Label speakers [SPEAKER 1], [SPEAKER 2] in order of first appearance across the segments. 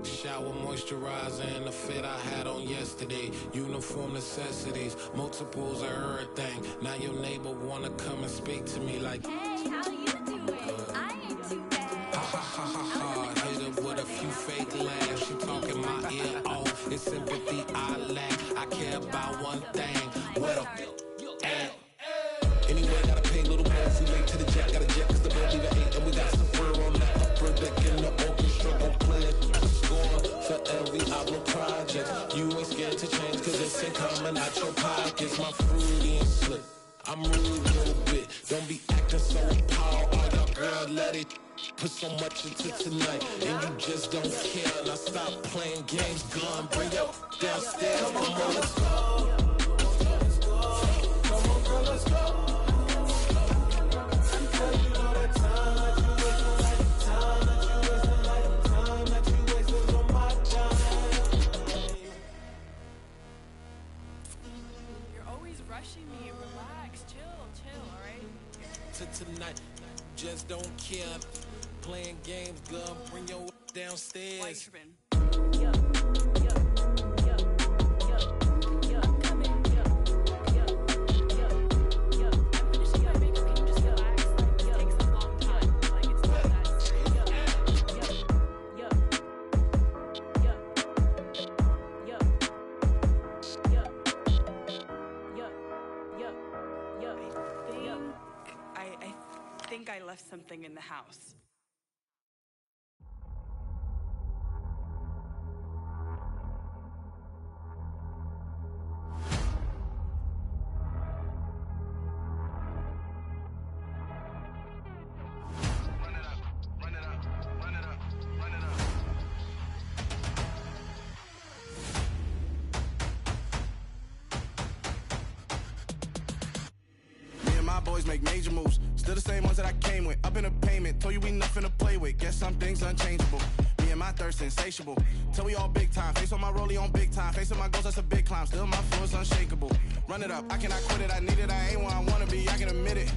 [SPEAKER 1] Shower moisturizer and the fit I had on yesterday. Uniform necessities, multiples of everything. Now your neighbor wanna come and speak to me like,
[SPEAKER 2] hey, how you doing? I ain't too bad.
[SPEAKER 1] Ha ha ha ha ha. Hit her with a few fake laughs. She talking my ear off. It's sympathy I lack. I care about one thing. What up? Anyway, gotta pay a little more. We late to the jet, got a jet, cause the boat leave at 8. And we got some fur on the upper deck in the orchestra. Gon' play it, score for every album project. You ain't scared to change, cause it's in common out your pockets. My fruity and slick, I'm rude a little bit. Don't be acting so appalled. Oh, y'all girl, let it put so much into tonight. And you just don't care. Now stop playing games, gun, bring your downstairs. Come on, let's go. Come on, girl, let's go.
[SPEAKER 2] Rushing me, relax, chill, alright?
[SPEAKER 1] Tonight, just don't care. Playing games, girl, bring your downstairs.
[SPEAKER 3] I think I left something in the house.
[SPEAKER 4] Boys make major moves, still the same ones that I came with. Up in the payment, told you we nothing to play with. Guess some things unchangeable. Me and my thirst insatiable. Till we all big time. Face on my rollie on big time. Facing my goals, that's a big climb. Still my flow is unshakable. Run it up, I cannot quit it. I need it, I ain't where I wanna be. I can admit it.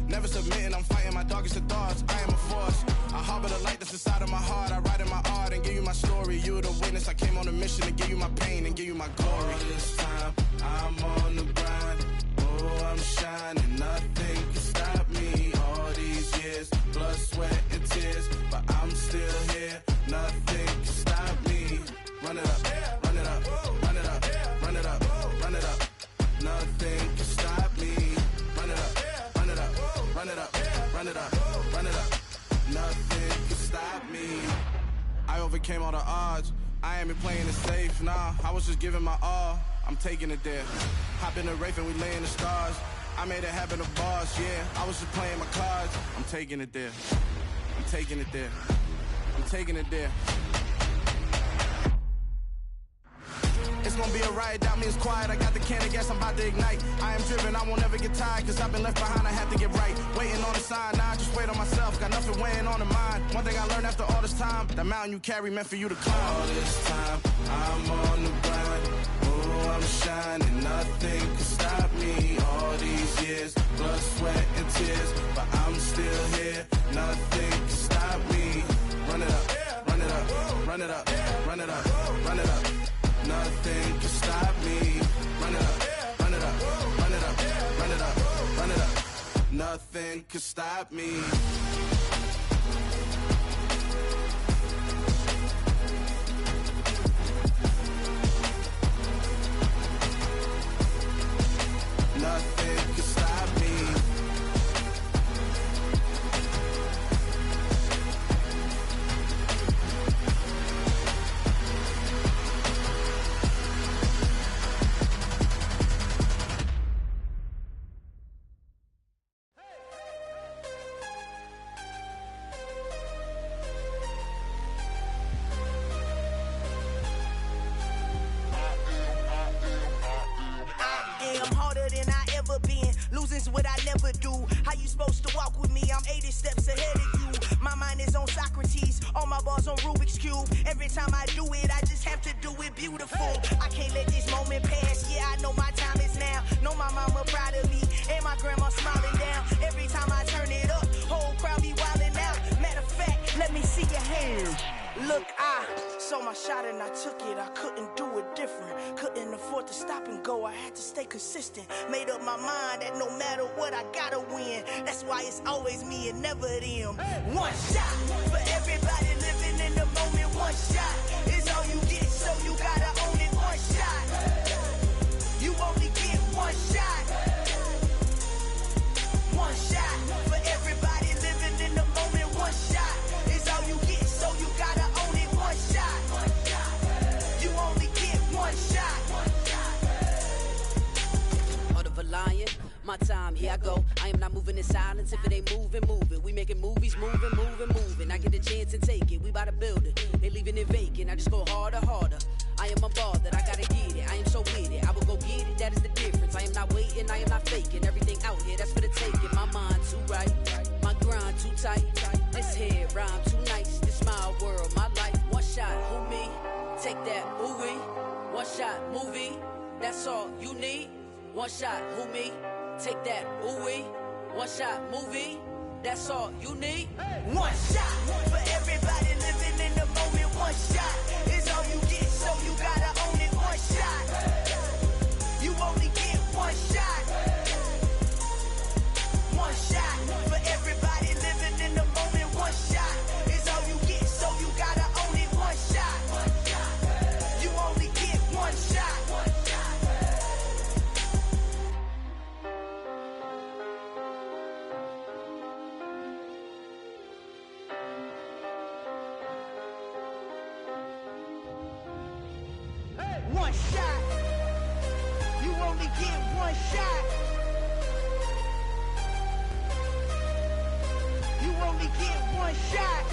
[SPEAKER 4] Never submitting, I'm fighting my darkest of thoughts. I am a force. I harbor the light that's inside of my heart. I write in my art and give you my story. You the witness. I came on a mission to give you my pain and give you my glory. All this time, I'm on the grind. Oh, I'm shining, nothing can stop me. All these years, blood, sweat, and tears, but I'm still here. Nothing can stop me. Run it up, run it up, run it up, run it up, run it up. Nothing can stop me. Run it up, run it up, run it up, run it up, run it up. Nothing can stop me. I overcame all the odds. I ain't been playing it safe, nah. I was just giving my all. I'm taking it there. Hop in the Wraith and we lay in the stars. I made it happen to boss, yeah. I was just playing my cards. I'm taking it there. I'm taking it there. I'm taking it there. It's gonna be a riot, doubt me it's quiet. I got the can of gas, I'm about to ignite. I am driven, I won't ever get tired, cause I've been left behind, I have to get right. Waiting on the sign, now I just wait on myself. Got nothing weighing on the mind. One thing I learned after all this time, the mountain you carry meant for you to climb. All this time, I'm on the grind. Oh, I'm shining, nothing can stop me. All these years, blood, sweat, and tears, but I'm still here. Nothing can stop me. Run it up, run it up, run it up, run it up, run it up. Nothing can stop me. Run it up, run it up, run it up, run it up, run it up. Nothing can stop me. Nothing can stop me.
[SPEAKER 5] Losing's what I never do. How you supposed to walk with me? I'm 80 steps ahead of you. My mind is on Socrates, all my bars on Rubik's Cube. Every time I do it, I just have to do it beautiful. I can't let this moment pass. Yeah, I know my time is now. Know my mama proud of me, and my grandma smiling down. Every time I turn it up, whole crowd be wildin' out. Matter of fact, let me see your hands. Look, I saw my shot and I took it. I couldn't do it different. Couldn't afford to stop and go. I had to stay consistent. Made up my mind that no matter what, I gotta win. That's why it's always me and never them. One shot for everybody living in the moment. One shot is all you get, so you gotta own it. One shot. You only get one shot. One shot for everybody living in the moment. One shot is all you get, so you gotta own it. One shot. You only get one shot.
[SPEAKER 6] Heart of a lion, my time, here I go. I am not moving in silence. If it ain't moving, move it. We making movies, moving, moving, moving. I get a chance and take it. We bout to build it. They leaving it vacant. I just go harder, harder. I am unbothered, I gotta get it. I am so with it. I will go get it, that is the difference. I am not waiting, I am not faking. Everything out here, that's for the taking. My mind too right, my grind too tight. This head rhyme too nice. This my world, my life. One shot, who me? Take that, ooh-wee. One shot, movie. That's all you need. One shot, who me? Take that, ooh-wee. One shot, movie. That's all you need.
[SPEAKER 5] One shot for everybody living in the moment. One shot is all you get, so you gotta own it. One shot. You only get one shot. One shot for everybody living in the moment. One shot is all you get, so you gotta own it. One shot. You only get one shot. One shot. You only get one shot. You only get one shot.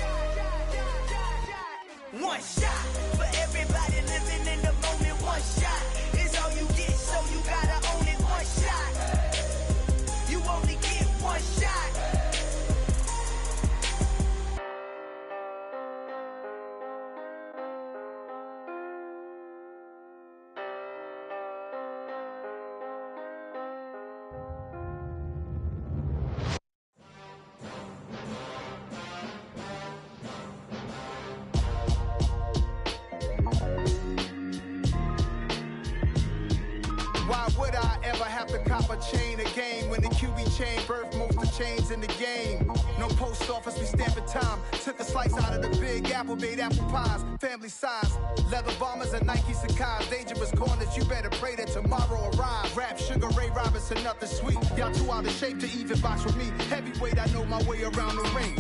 [SPEAKER 5] One shot for everybody living in the moment. One shot is all you get, so you gotta own it. One shot. You only get one shot.
[SPEAKER 4] Why would I ever have to cop a chain again when the QB chain birthed most of chains in the game? No post office, we stamping time. Took a slice out of the big apple, made apple pies, family size. Leather bombers and Nike Sakai's. Dangerous corners, you better pray that tomorrow arrives. Rap, Sugar Ray Robinson, nothing sweet. Y'all too out of shape to even box with me. Heavyweight, I know my way around the ring.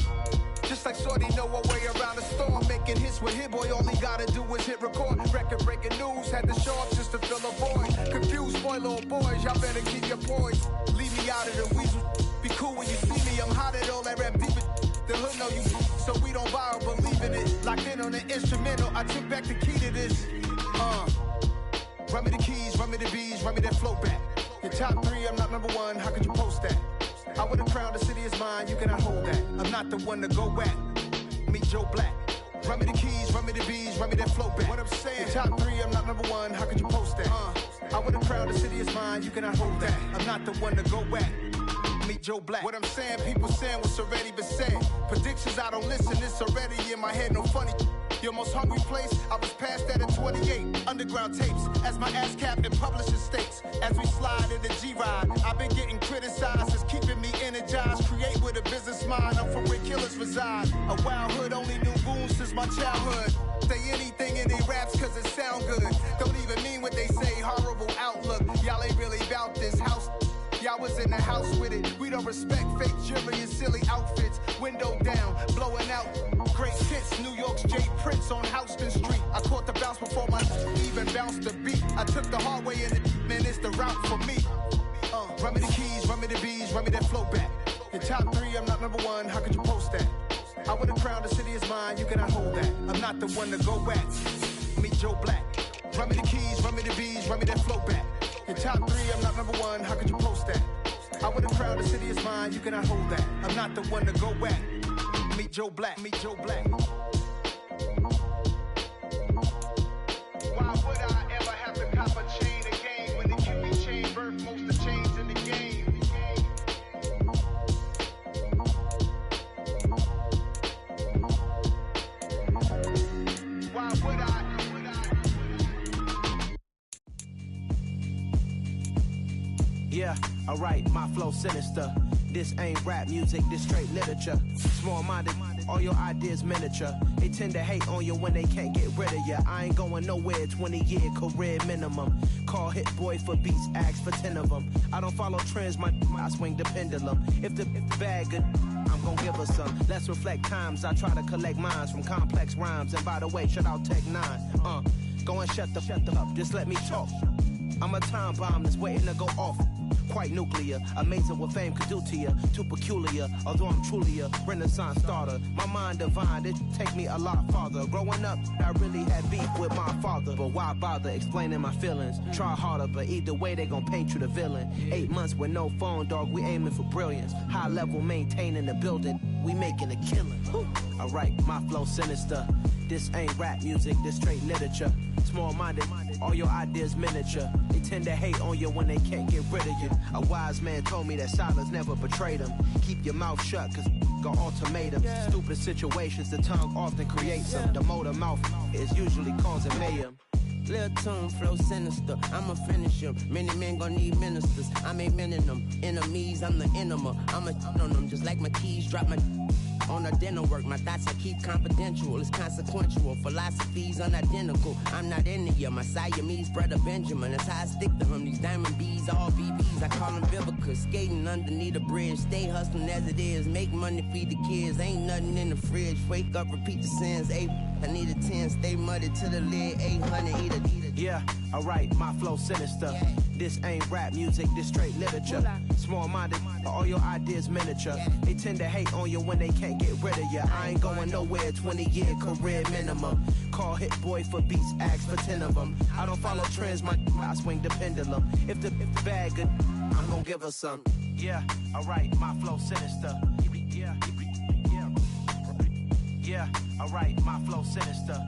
[SPEAKER 4] Just like Shorty know her way around the storm. Making hits with Hit Boy, all he gotta do is hit record. Record breaking news, had to show up just to fill a void. Confused boy, little boys, y'all better keep your poise. Leave me out of the weasel. Be cool when you see me, I'm hot at all that rap deep. The hood know you, so we don't borrow, believe in it. Locked in on the instrumental, I took back the key to this. Run me the keys, run me the bees, run me that flow back. Your top three, I'm not number one, how could you post that? I would've crowned the city is mine, you cannot hold that. I'm not the one to go back. Meet Joe Black. Run me the keys, run me the bees, run me that flow back. What I'm saying, your top three, I'm not number one, how could you post that? I would've crowned the city is mine, you cannot hold that. I'm not the one to go back. Meet Joe Black. What I'm saying, people saying what's already been said. Predictions, I don't listen, it's already in my head, no funny. Your most hungry place, I was past that at 28. Underground tapes, as my ass cap in publishing states. As we slide in the G-Ride, I've been getting criticized, it's keeping me energized. Create with a business mind, I'm from where killers reside. A wild hood, only knew goons since my childhood. Say anything in they raps cause it sound good. Don't even mean what they say, horrible outlook. Y'all ain't really about this house. Y'all was in the house with it. We don't respect fake jewelry and silly outfits. Window down, blowing out. Great hits, New York's J. Prince on Houston Street. I caught the bounce before my even bounced the beat. I took the hard way in it, man, it's the route for me. Run me the keys, run me the bees, run me that flow back. Your top three, I'm not number one, how could you post that? I would've crowned the city is mine, you cannot hold that. I'm not the one to go back. Meet Joe Black. Run me the keys, run me the bees, run me that flow back. Your top three, I'm not number one, how could you post that? I would've crowned the city is mine, you cannot hold that. I'm not the one to go back. Meet Joe Black, meet Joe Black. Why would I ever have to cop a chain again when the QB chain birthed most of the chains in the game? Why
[SPEAKER 7] Yeah, alright, my flow sinister. This ain't rap music, this straight literature. Small-minded, all your ideas miniature. They tend to hate on you when they can't get rid of you. I ain't going nowhere, 20-year career minimum. Call Hit Boy for beats, ask for 10 of them. I don't follow trends, I swing the pendulum. If the bag good, I'm gon' give her some. Let's reflect times, I try to collect minds from complex rhymes. And by the way, shout out Tech 9. Go and shut the up, just let me talk. I'm a time bomb that's waiting to go off. Quite nuclear, amazing what fame could do to you. Too peculiar, although I'm truly a renaissance starter. My mind divine, it take me a lot farther. Growing up, I really had beef with my father. But why bother explaining my feelings? Try harder, but either way they gon' paint you the villain. 8 months with no phone, dog, we aiming for brilliance. High level maintaining the building, we making a killing. Alright, my flow sinister. This ain't rap music, this straight literature. Small-minded, all your ideas miniature. They tend to hate on you when they can't get rid of you. A wise man told me that silence never betrayed him. Keep your mouth shut, cause got ultimatums. Stupid situations, the tongue often creates them. The motor mouth is usually causing mayhem.
[SPEAKER 8] Lil' tune, flow sinister, I'ma finish him. Many men gon' need ministers, I'm aiming them. Enemies, I'm the enema, I'ma on them. Just like my keys, drop my on a dinner work. My thoughts I keep confidential, it's consequential. Philosophies unidentical, I'm not into you. My Siamese brother Benjamin, that's how I stick to him. These diamond bees, all BBs, I call them Vivica. Skating underneath a bridge, stay hustling as it is. Make money, feed the kids, ain't nothing in the fridge. Wake up, repeat the sins, I need a 10, stay muddy to the lid, 800, eat a.
[SPEAKER 7] Yeah, alright, my flow sinister. This ain't rap music, this straight literature. Small-minded, all your ideas miniature. They tend to hate on you when they can't get rid of you. I ain't going nowhere, 20-year career minimum. Call Hit Boy for beats, ask for 10 of them. I don't follow trends, I swing the pendulum. If the bag good, I'm gon' give her some. Yeah, alright, my flow sinister. Yeah, alright, my flow sinister.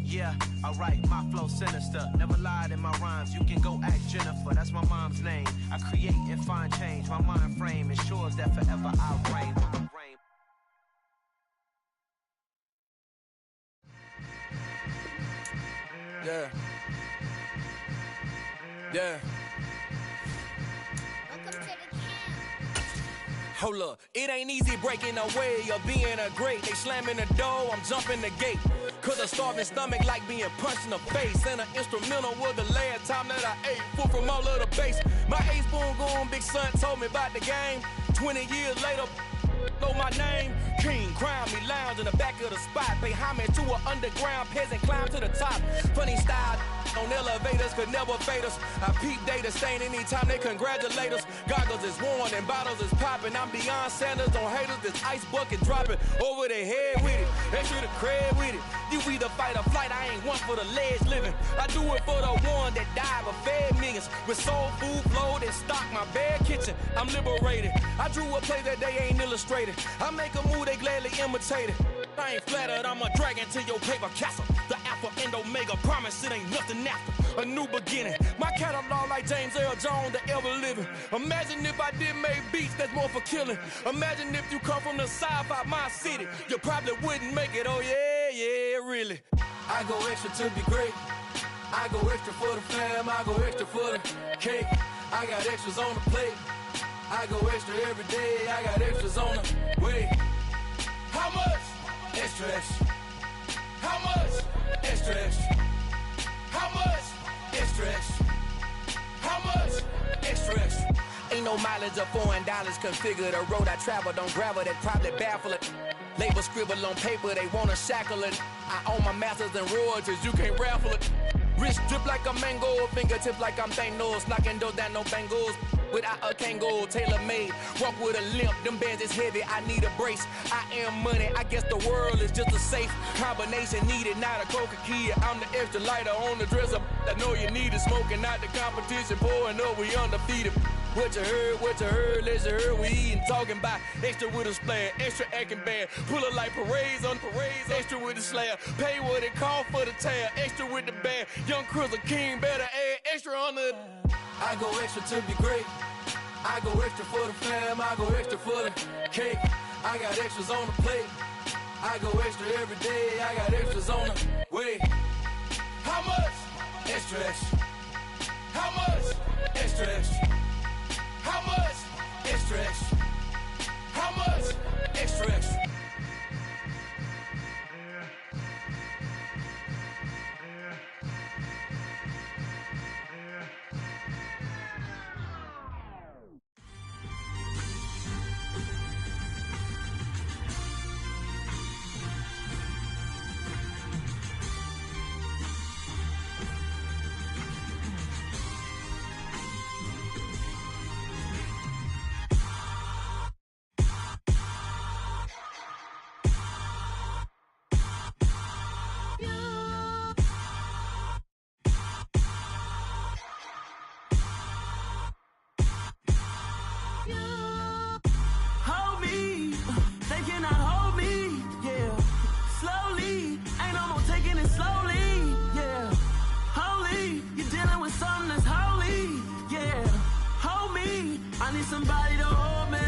[SPEAKER 7] Yeah, alright, my flow sinister. Never lied in my rhymes, you can go ask Jennifer. That's my mom's name. I create and find change. My mind frame ensures that forever I reign.
[SPEAKER 1] Yeah. Yeah. Hold up, it ain't easy breaking away or being a great. They slamming the door, I'm jumping the gate. Cause a starving stomach like being punched in the face. And an instrumental was the last time that I ate. Full from all of the bass. My ace boom goon, big son told me about the game. 20 years later, know my name. King, crown me, lounge in the back of the spot. Pay homage to an underground peasant, climb to the top. Funny style on elevators could never fade us. I peep data stain anytime they congratulate us. Goggles is worn and bottles is popping. I'm beyond Sanders on haters, this ice bucket dropping over their head with it. They should have cred with it. You either fight or flight, I ain't one for the ledge living. I do it for the one that died but fed millions. With soul food flowed and stocked my bare kitchen. I'm liberated. I drew a play that they ain't illustrated. I make a move, they gladly imitate it. I ain't flattered, I'm a dragon to your paper castle. The Alpha and Omega, promise it ain't nothing after. A new beginning. My catalog like James Earl Jones, the ever living. Imagine if I did make beats that's more for killing. Imagine if you come from the sci-fi, my city. You probably wouldn't make it, oh yeah, really. I go extra to be great. I go extra for the fam, I go extra for the cake. I got extras on the plate. I go extra every day, I got extras on the way. How much? Extra, extra. How much? Extra, extra. How much? Extra, extra. How much? Extra, extra. Ain't no mileage of $4 configure the road I travel. Don't gravel, that probably baffle it. Label scribble on paper, they wanna shackle it. I own my masters and royalties, you can't raffle it. Wrist drip like a mango, fingertips like I'm Thanos. Knocking those down, no bangles. Without a Kango, tailor-made. Walk with a limp, them bands is heavy, I need a brace. I am money, I guess the world is just a safe combination needed, not a coca key. I'm the extra lighter on the dresser. I know you need it, smoking out the competition, pouring up, we undefeated. What you heard, let you heard, we eatin', talking about extra with a splash, extra acting bad, pull it like parades on parades, extra with the slab, pay what it cost for the tab, extra with the band, young Chris a king, better add extra on the. I go extra to be great, I go extra for the fam, I go extra for the cake, I got extras on the plate, I go extra every day, I got extras on the way. How much? Extra, extra. How much? Extra, extra. How much? Extra, extra. How much? Extra, extra.
[SPEAKER 9] Hold me, they cannot hold me, yeah. Slowly, ain't no more taking it slowly, yeah. Holy, you're dealing with something that's holy, yeah. Hold me, I need somebody to hold me.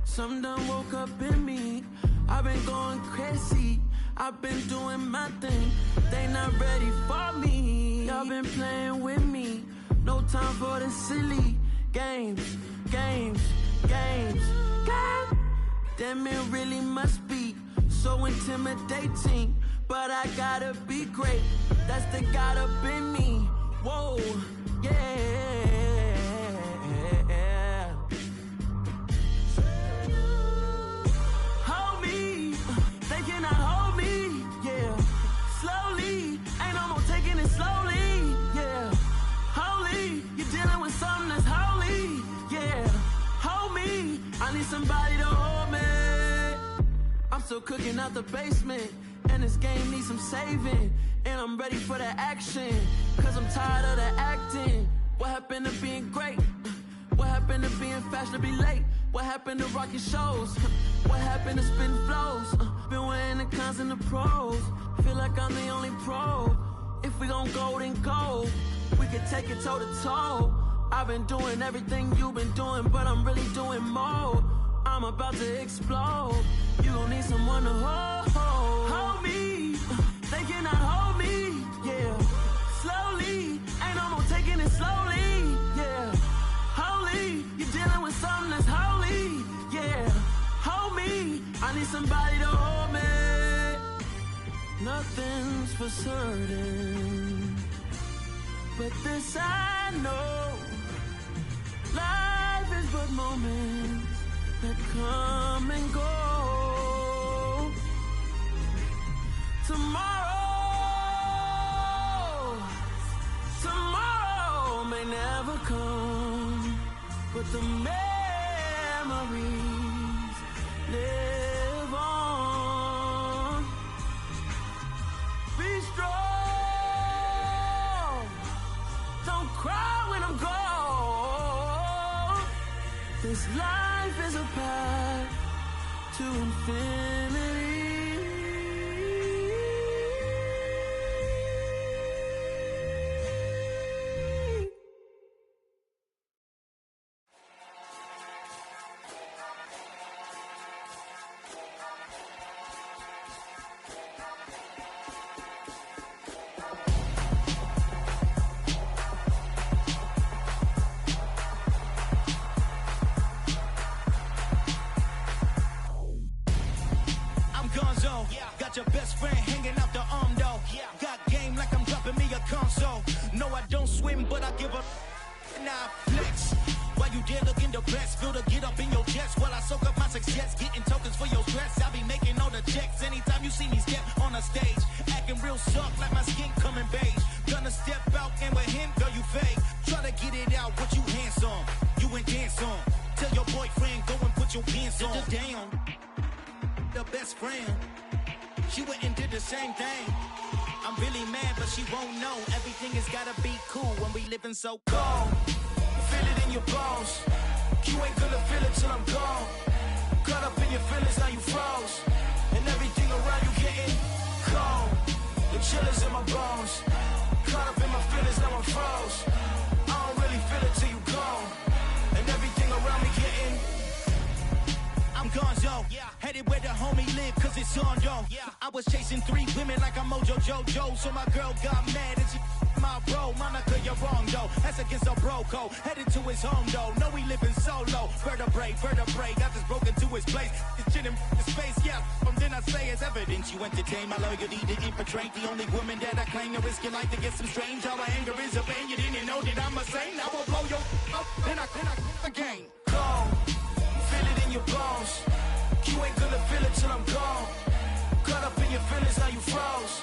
[SPEAKER 9] Something done woke up in me, I've been going crazy. I've been doing my thing, they not ready for me. Y'all been playing with me, no time for the silly games, games, games, games. Damn, it really must be so intimidating, but I gotta be great, that's the God up in me. Whoa, yeah. Hold me, they cannot hold me, yeah. Slowly, ain't no more taking it slowly, yeah. Holy, you're dealing with something that's holy, yeah. Hold me, I need somebody to hold me. I'm still cooking out the basement, and this game needs some saving. And I'm ready for the action, cause I'm tired of the acting. What happened to being great? What happened to being fashionably late? What happened to rocking shows? What happened to spitting flows? Been weighing the cons and the pros. Feel like I'm the only pro. If we gon' go, then go. We can take it toe to toe. I've been doing everything you've been doing, but I'm really doing more. I'm about to explode. You gon' need someone to hold. Hold me, they cannot hold me, yeah. Slowly, ain't no more taking it slowly, yeah. Holy, you're dealing with something that's holy, yeah. Hold me, I need somebody to hold me. Nothing's for certain, but this I know. Life is but moments that come and go. Tomorrow may never come, but the memories live on. Be strong, don't cry when I'm gone. This life is a path to infinity.
[SPEAKER 10] Got your best friend hanging out the arm though. Got game like I'm dropping me a console. No, I don't swim, but I give a now flex. While you there looking the best, feel to get up in your chest while I soak up my success, getting tokens for your stress. I be making all the checks anytime you see me step on a stage, acting real soft like my skin coming beige. Gonna step out and with him, girl, you fake. Try to get it out, what you handsome, you ain't dance on. Tell your boyfriend go and put your pants on. Down, the best friend. She went and did the same thing. I'm really mad, but she won't know. Everything has gotta be cool when we living so cold. Feel it in your bones. You ain't gonna feel it till I'm gone. Caught up in your feelings, now you froze. And everything around you getting cold. The chill is in my bones. Caught up in my feelings, now I'm froze. I don't really feel it till you gone. And everything around me getting, I'm gone, yo. Head headed where the homie live, cause it's on though. I was chasing 3 women like I'm Mojo Jojo, so my girl got mad and she my bro. Monica, you're wrong though, that's against a bro code. Headed to his home though, no he living solo. Vertebrae, got this broken to his place. This shit in the space, yeah. From then I say it's evidence you entertain my loyalty to infiltrate the only woman that I claim to risk your life to get some strange. How my anger is a pain, you didn't know that I'm a saint. I will blow your up, then I again. Gone, feel it in your bones. You ain't gonna feel it till I'm gone. Caught up in your feelings, now you froze.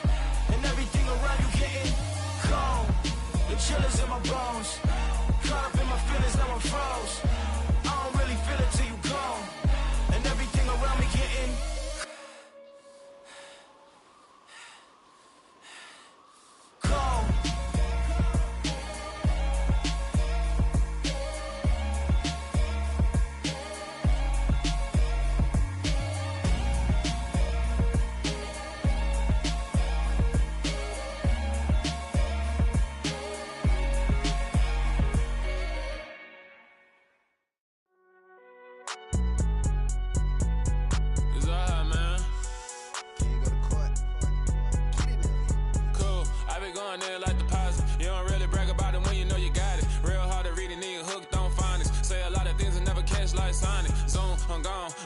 [SPEAKER 10] And everything around you getting cold. The chillers in my bones. Caught up in my feelings, now I'm froze. I don't really feel it till you gone. And everything around me getting cold.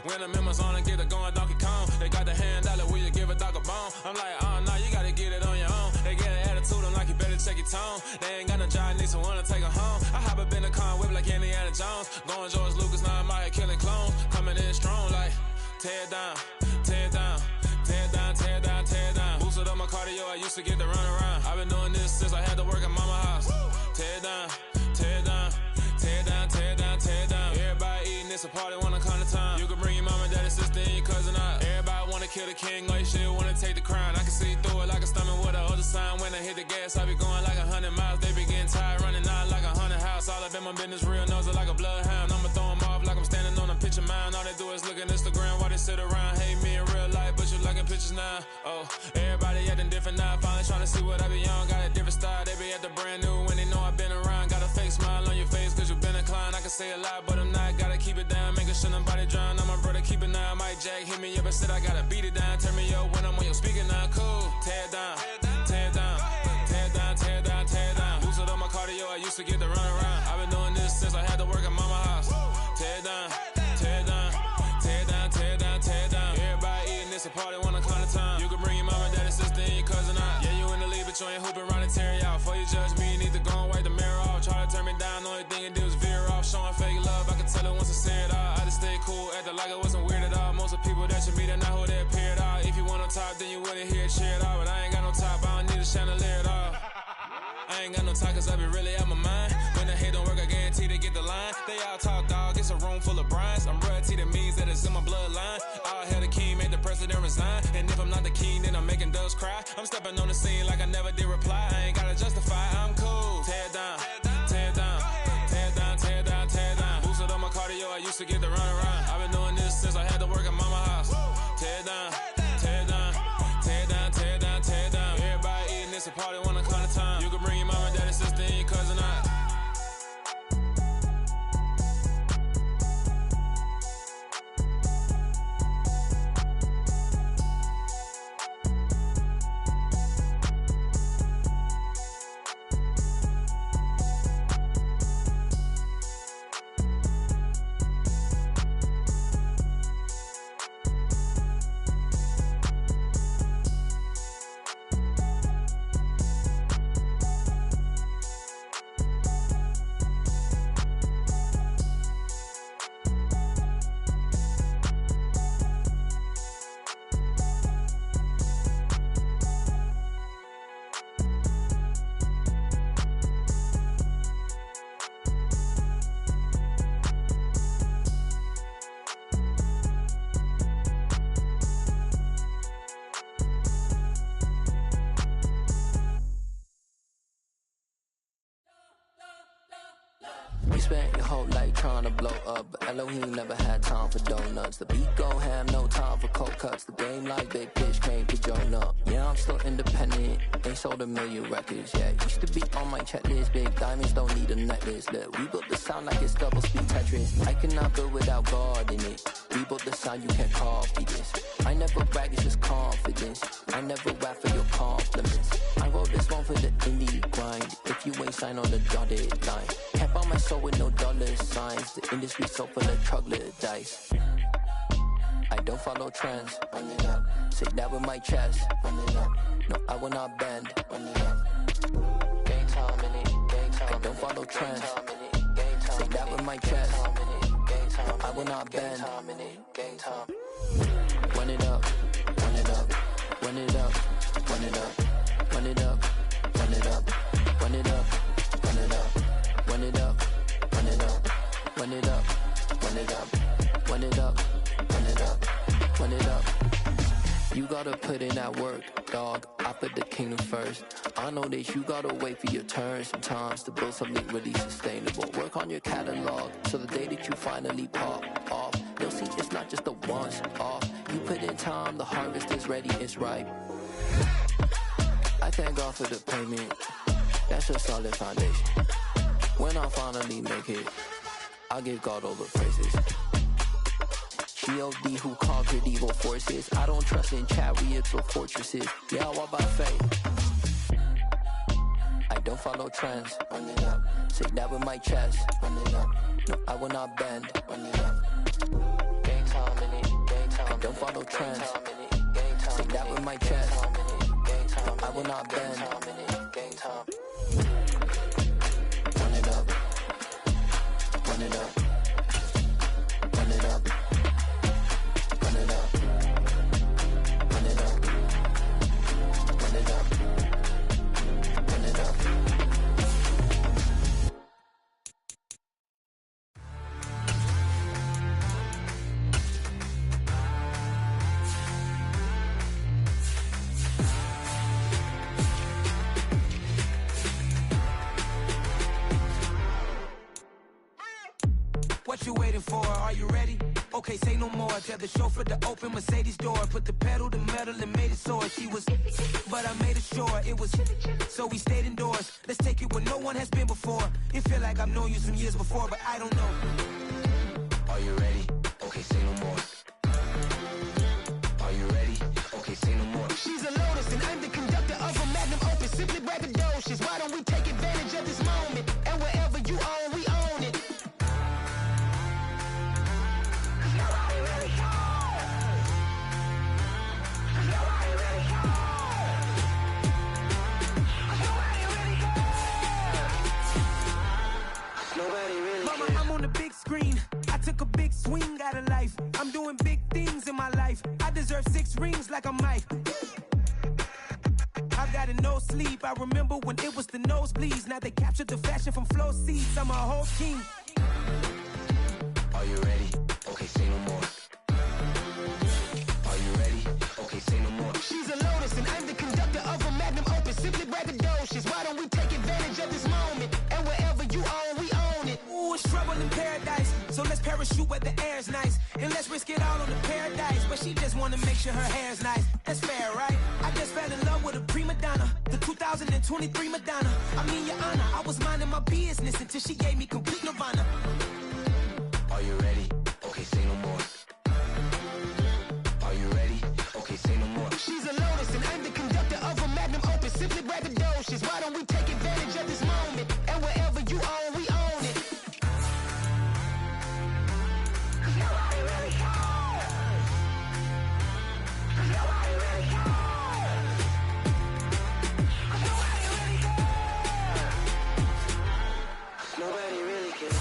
[SPEAKER 10] When I'm in my zone and get it going Donkey Kong, they got the hand dollar, will you give a dog a bone? I'm like, oh no, you gotta get it on your own. They get an attitude, I'm like, you better check your tone. They ain't got no job, need someone to take her home. I hop up in the car, whip like Indiana Jones. Going George Lucas, now I'm out here killing clones. Coming in strong like, tear down, tear down, tear down, tear down, tear down. Boosted up my cardio, I used to get to run around. I've been doing this since I had to work at mama house. Tear down, tear down, tear down, tear down, tear down. Everybody eating, it's a party, wanna come to time. You can bring your mama, daddy, sister, and your cousin out. Everybody wanna kill the king, or you shit wanna take the crown. I can see through it like a stomach with a other sign. When I hit the gas, I be going like 100 miles. They be getting tired, running out like 100 house. All up in my business, real nose like a bloodhound. I'ma throw them off like I'm standing on a picture mound. All they do is look at Instagram while they sit around. Hate me in real life, but you liking pictures now. Oh, everybody acting different now. Finally trying to see what I be on. Got a different style, they be at the brand new when they know I've been around. Got a fake smile on your face, cause you been inclined. I can say a lot, but I'm not. Gotta keep it down, making sure nobody drown. I'm my brother, keep it now. Mike Jack hit me up and said I gotta beat it down. Turn me up when I'm on your speaker now. Cool, tear down, tear down, tear down, tear down, tear down. Boosted up my cardio, I used to get to run around. I've been doing this since I had to work at mama house. Tear down, tear down, tear down, tear down, tear down. Everybody eating, it's a party, wanna come to time. You can bring your mama, daddy, sister, and your cousin out. Yeah, you in the lead, but you ain't hooping around and tear out. Before you judge me, you need to go and wipe the mirror off. Try to turn me down, the only thing you do is veer off. Showing fake love, I can tell it once I say it all. I just stay cool, acting like it wasn't weird at all. Most of the people that you meet are not who they appear at all. If you want on top, then you wouldn't hear it cheer at all. But I ain't got no top, I don't need a chandelier at all. I ain't got no talk, cause I be really out my mind. When the hate don't work, I guarantee they get the line. They all talk, dog, it's a room full of brinds. I'm royalty, that means that it's in my bloodline. All hell the king, made the president resign. And if I'm not the king, then I'm making doves cry. I'm stepping on the scene like I never did reply. I ain't gotta justify, I'm cool. Tear down, tear down, tear down, tear down, tear down. Boosted up my cardio, I used to get to run around. I've been doing this since I had to work at mama house. Tear down, tear down, tear down, tear down, tear down. Everybody eating, it's a party, wanna come to time. You can bring your mama, daddy, sister, and your cousin out.
[SPEAKER 11] You spent your whole life trying to blow up, but Elohim never had time for donuts. The beat gon' have no time for cold cuts. The game like Big Pitch came to Jonah. Yeah, I'm still independent, ain't sold a million records yet. Used to be on my checklist, big diamonds don't need a necklace. Look, we built the sound like it's double speed Tetris. I cannot build without God in it. We built the sound, you can't copy this. I never brag, it's just confidence. I never rap for your compliments. I wrote this one for the indie grind. If you ain't signed on the dotted line, can't buy my soul with no dollar signs. The industry so full of troglodytes. I don't follow trends. Run it up. Say that with my chest. Run it up. No, I will not bend. Run it up. Gang time in it. Gang time. I don't follow trends. Say that with my chest. I will not bend. Gang time. Run it up. Run it up. Run it up. Run it up. Run it up. Run it up. Run it up. Run it up. Run it up. Run it up. Run it up. Run it up. Run it up. Run it up. Run it up. You gotta put in that work, dog. I put the kingdom first. I know that you gotta wait for your turn sometimes to build something really sustainable. Work on your catalog so the day that you finally pop off, you'll see it's not just a once off. You put in time, the harvest is ready, it's ripe. I thank God for the payment. That's a solid foundation. When I finally make it, I'll give God all the praises. G.O.D. who conquered evil forces. I don't trust in chariots or fortresses. Yeah, I walk by faith. I don't follow trends. Run it up. Say that with my chest. Run it up. No, I will not bend. Run it up. Gang time in it. Gang time. I don't follow trends. Say that with my chest. I will not bend. Gang time. Run it up. Run it up. Run it up. Run it up. Run it up. Run it up. Run it up.
[SPEAKER 12] What you waiting for? Are you ready? Okay, say no more. Tell the chauffeur to open Mercedes door. Put the pedal to metal and made it soar. She was, but I made it sure it was. So we stayed indoors. Let's take it where no one has been before. It feel like I've known you some years before, but I don't know. Are you ready? Okay, say no more. Are you ready? Okay, say no more. She's a Lotus and I'm the conductor of a Magnum Opus. Simply braggadocious. Why don't we take advantage of this moment? And wherever you own, we own it. Mama, I'm on the big screen. I took a big swing out of life. I'm doing big things in my life. I deserve 6 rings like a Mike. I've got no sleep. I remember when it was the nosebleeds. Now they captured the fashion from flow seats. I'm a whole king. Are you ready? Okay, say no more. Are you ready? Okay, say no more. She's a Lotus and I'm the conductor of a Magnum Opus. Simply braggadocious. Why don't we take advantage of this moment? And wherever you own, we own it. Ooh, it's trouble in paradise. So let's parachute where the air's nice. And let's risk it all on the paradise. But she just wanna make sure her hair's nice. That's fair, right? I just fell in love with a prima donna. The 2023 Madonna. I mean, your honor, I was minding my business until she gave me complete nirvana. Are you ready? Okay, say no more. Are you ready? Okay, say no more. She's a Lotus and I'm the conductor of a Magnum Opus. Simply braggadocious. Why don't we take advantage of this moment? And wherever you own, we own it. Nobody really cares. Nobody really cares. Nobody really cares. Nobody really cares.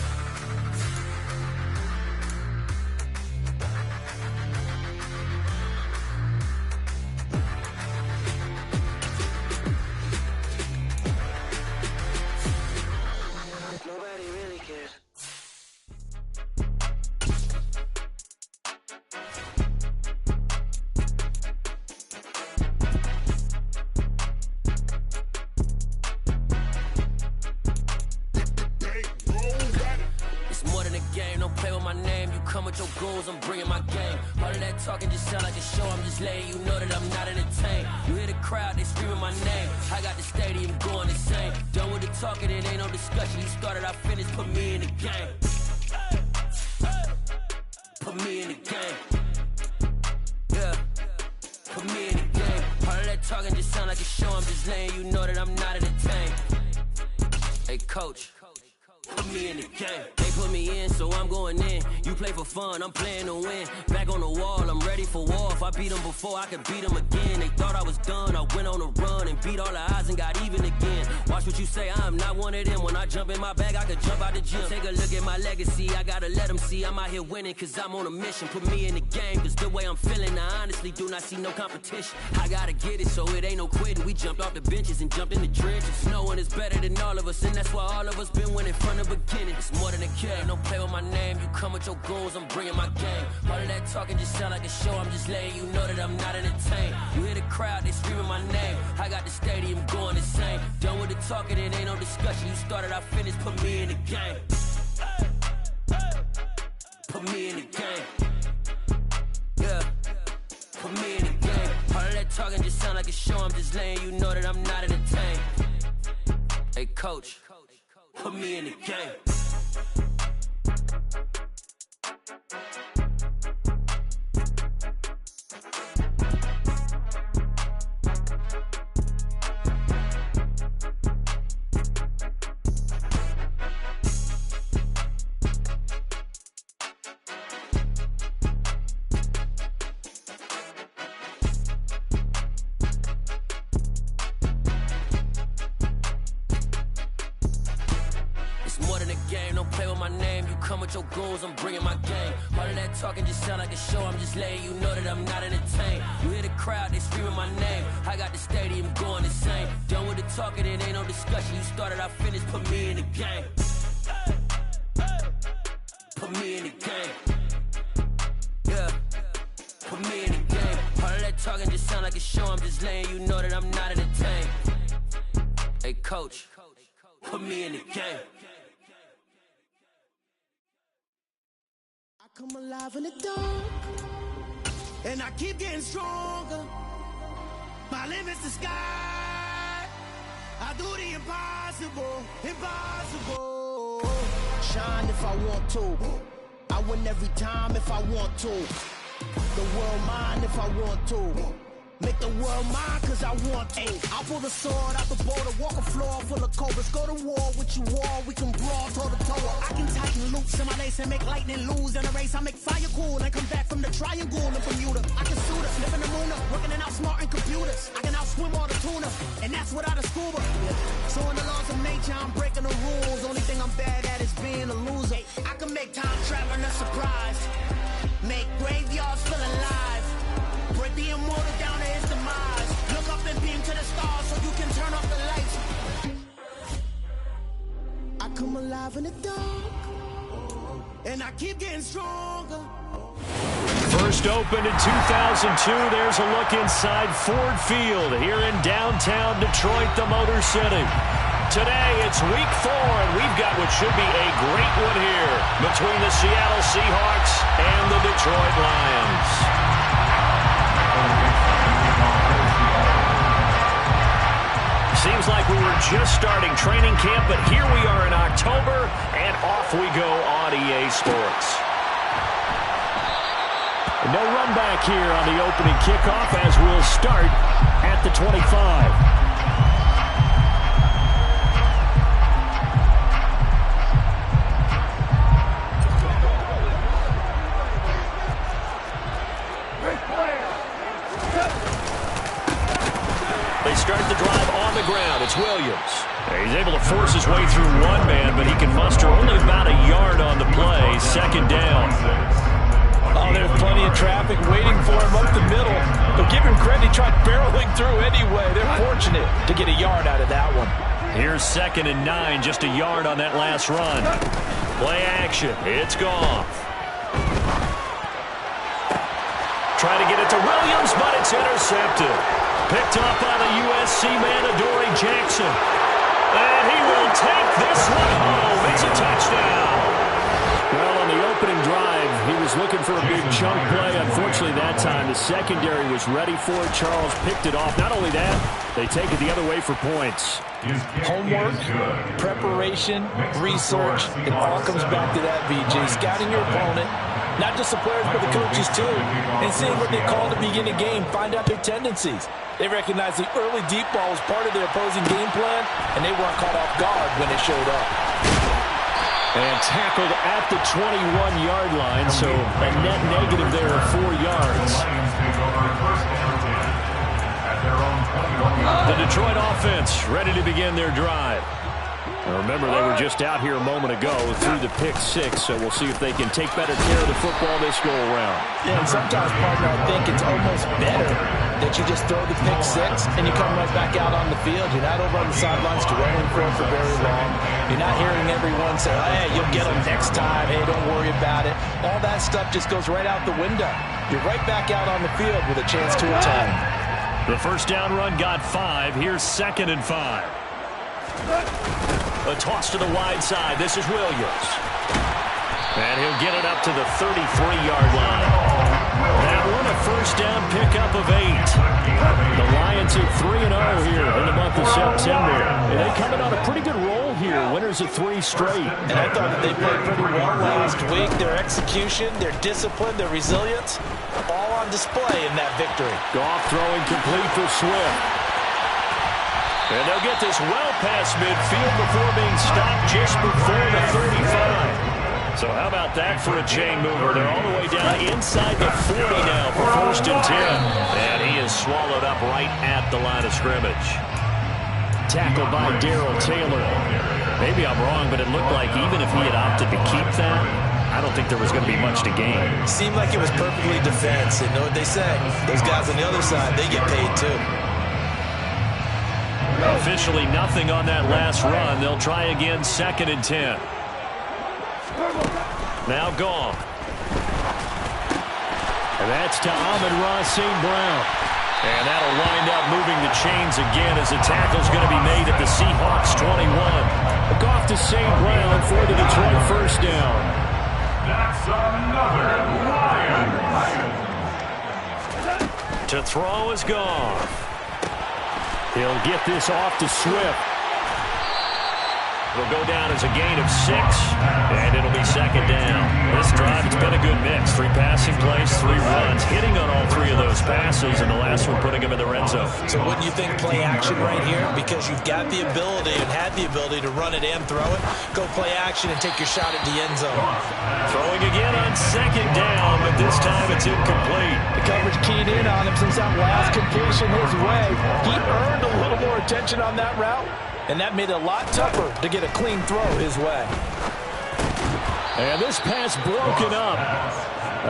[SPEAKER 11] game, don't play with my name. You come with your goons, I'm bringing my game. All of that talking just sound like a show, I'm just letting you know that I'm not entertained. You hear the crowd, they screaming my name. I got the stadium going insane. Done with the talking, it ain't no discussion. You started, I finished, put me in the game. Put me in the game. Yeah. Put me in the game. All of that talking just sound like a show, I'm just letting you know that I'm not entertained. Hey, coach. Put me in the game. They put me in, so I'm going in. You play for fun, I'm playing to win. Back on the wall, I'm ready for war. If I beat them before, I could beat them again. They thought I was done, I went on a run and beat all the odds and got even again. Watch what you say, I'm not one of them. When I jump in my bag, I could jump out the gym. Take a look at my legacy, I gotta let them see I'm out here winning, cause I'm on a mission. Put me in the game, cause the way I'm feeling, I honestly do not see no competition. I gotta get it, so it ain't no quitting. We jumped off the benches and jumped in the trenches. No one is better than all of us, and that's why all of us been winning from the beginning. It's more than a game, don't play with my name. You come with your goons, I'm bringing my game. All of that talking just sound like a show, I'm just letting you know that I'm not entertained. You hear the crowd, they screaming my name. I got the stadium going insane. Done with the talking, it ain't no discussion. You started, I finished, put me in the game. Put me in the game. Yeah. Put me in the game. All of that talking just sound like a show, I'm just letting you know that I'm not entertained. Hey, coach. Put me in the game. Your goals, I'm bringing my game. All of that talking just sound like a show, I'm just letting you know that I'm not entertained. You hear the crowd, they screaming my name. I got the stadium going insane. Done with the talking, it ain't no discussion. You started, I finished, put me in the game. Put me in the game. Yeah. Put me in the game. All of that talking just sound like a show, I'm just letting you know that I'm not entertained. Hey, coach, put me in the game.
[SPEAKER 12] Come alive in the dark, and I keep getting stronger. My limit's the sky. I do the impossible, impossible.
[SPEAKER 7] Shine if I want to. I win every time if I want to. The world mine if I want to. Make the world mine cause I want to. I'll pull the sword out the border, walk a floor full of cobras. Go to war with you war, we can brawl toe to toe. I can tighten loops in my lace and make lightning lose in a race. I make fire cool and come back from the triangle in Bermuda. I can shoot us, live in the moon, working and outsmarting computers. I can outswim all the tuna, and that's without a scuba. So in the laws of nature, I'm breaking the rules. Only thing I'm bad at is being a loser. I can make time traveling a surprise, make graveyards feel alive. Break the immortal down to his demise. Look up and beam to the stars so you can turn off the lights.
[SPEAKER 12] I come alive in the dark, and I keep getting stronger.
[SPEAKER 13] First opened in 2002. There's a look inside Ford Field here in downtown Detroit, the Motor City. Today, it's week 4, and we've got what should be a great one here between the Seattle Seahawks and the Detroit Lions. Seems like we were just starting training camp, but here we are in October, and off we go on EA Sports. No run back here on the opening kickoff as we'll start at the 25. Start the drive on the ground. It's Williams. He's able to force his way through one man, but he can muster only about a yard on the play. Second down.
[SPEAKER 14] Oh, there's plenty of traffic waiting for him up the middle. But give him credit, he tried barreling through anyway. They're fortunate to get a yard out of that one.
[SPEAKER 13] Here's 2nd and 9, just a yard on that last run. Play action. It's Goff. Try to get it to Williams, but it's intercepted. Picked up by the USC man, Adoree Jackson. And he will take this one home. It's a touchdown. Well, on the opening drive, he was looking for a big chunk play. Unfortunately, that time, the secondary was ready for it. Charles picked it off. Not only that, they take it the other way for points.
[SPEAKER 14] Homework, preparation, research, it all comes back to that, VJ. Scouting your opponent, not just the players, but the coaches too, and seeing what they call to begin a game, find out their tendencies. They recognize the early deep ball was part of their opposing game plan, and they weren't caught off guard when it showed up.
[SPEAKER 13] And tackled at the 21-yard line, so a net negative there of 4 yards. The Detroit offense ready to begin their drive. Now remember, they were just out here a moment ago through the pick six, so we'll see if they can take better care of the football this go-around.
[SPEAKER 14] Yeah, and sometimes, partner, I think it's almost better that you just throw the pick six and you come right back out on the field. You're not over on the sidelines dwelling for very long. You're not hearing everyone say, hey, you'll get them next time. Hey, don't worry about it. All that stuff just goes right out the window. You're right back out on the field with a chance to attack.
[SPEAKER 13] The first down run got 5. Here's 2nd and 5. A toss to the wide side. This is Williams. And he'll get it up to the 33-yard line. That one a first down pickup of 8. The Lions at 3-0 here in the month of September. And they coming on a pretty good roll here. Winners of 3 straight.
[SPEAKER 14] And I thought that they played pretty well last week. Their execution, their discipline, their resilience, all on display in that victory.
[SPEAKER 13] Goff throwing complete for Swift. And they'll get this well past midfield before being stopped just before the 35. So how about that for a chain mover? They're all the way down inside the 40 now for 1st and 10. And he is swallowed up right at the line of scrimmage. Tackled by Darrell Taylor. Maybe I'm wrong, but it looked like even if he had opted to keep that, I don't think there was going to be much to gain.
[SPEAKER 14] Seemed like it was perfectly defense. And know what they say? Those guys on the other side, they get paid too.
[SPEAKER 13] Officially nothing on that last run. They'll try again, 2nd and 10. Now gone. And that's to Amon-Ra St. Brown. And that'll wind up moving the chains again as the tackle's going to be made at the Seahawks 21. Goff to St. Brown for the Detroit first down.
[SPEAKER 1] That's another Lion.
[SPEAKER 13] To throw is Goff. He'll get this off to Swift. It'll go down as a gain of 6, and it'll be 2nd down. This drive, it's been a good mix. 3 passing plays, 3 runs, hitting on all 3 of those passes, and the last one putting him in the red zone.
[SPEAKER 14] So wouldn't you think play action right here? Because you've got the ability and had the ability to run it and throw it. Go play action and take your shot at the end zone.
[SPEAKER 13] Throwing again on 2nd down, but this time it's incomplete.
[SPEAKER 14] The coverage keyed in on him since that last completion his way. He earned a little more attention on that route, and that made it a lot tougher to get a clean throw his way.
[SPEAKER 13] And this pass broken up.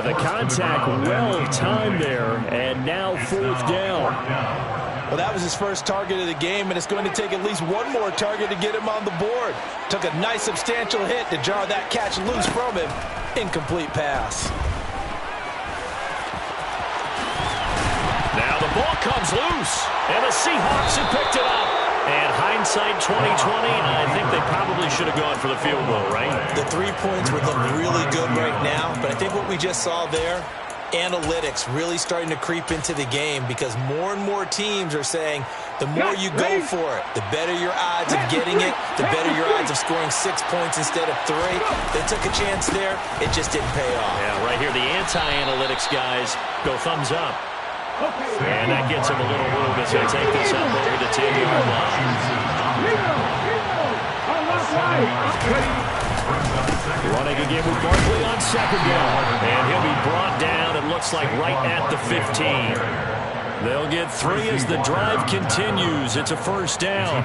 [SPEAKER 13] The contact well timed there, and now 4th down.
[SPEAKER 14] Well, that was his first target of the game, and it's going to take at least one more target to get him on the board. Took a nice substantial hit to jar that catch loose from him. Incomplete pass.
[SPEAKER 13] Now the ball comes loose, and the Seahawks have picked it up. And hindsight 2020, I think they probably should have gone for the field goal, right?
[SPEAKER 14] The 3 points would look really good right now, but I think what we just saw there, analytics really starting to creep into the game because more and more teams are saying the more you go for it, the better your odds of getting it, the better your odds of scoring 6 points instead of 3. They took a chance there. It just didn't pay off.
[SPEAKER 13] Yeah, right here, the anti-analytics guys go thumbs up. And that gets him a little room as they take this up over the 10-yard line. Running again with Barkley on 2nd down. And he'll be brought down, it looks like, right at the 15. They'll get 3 as the drive continues. It's a first down.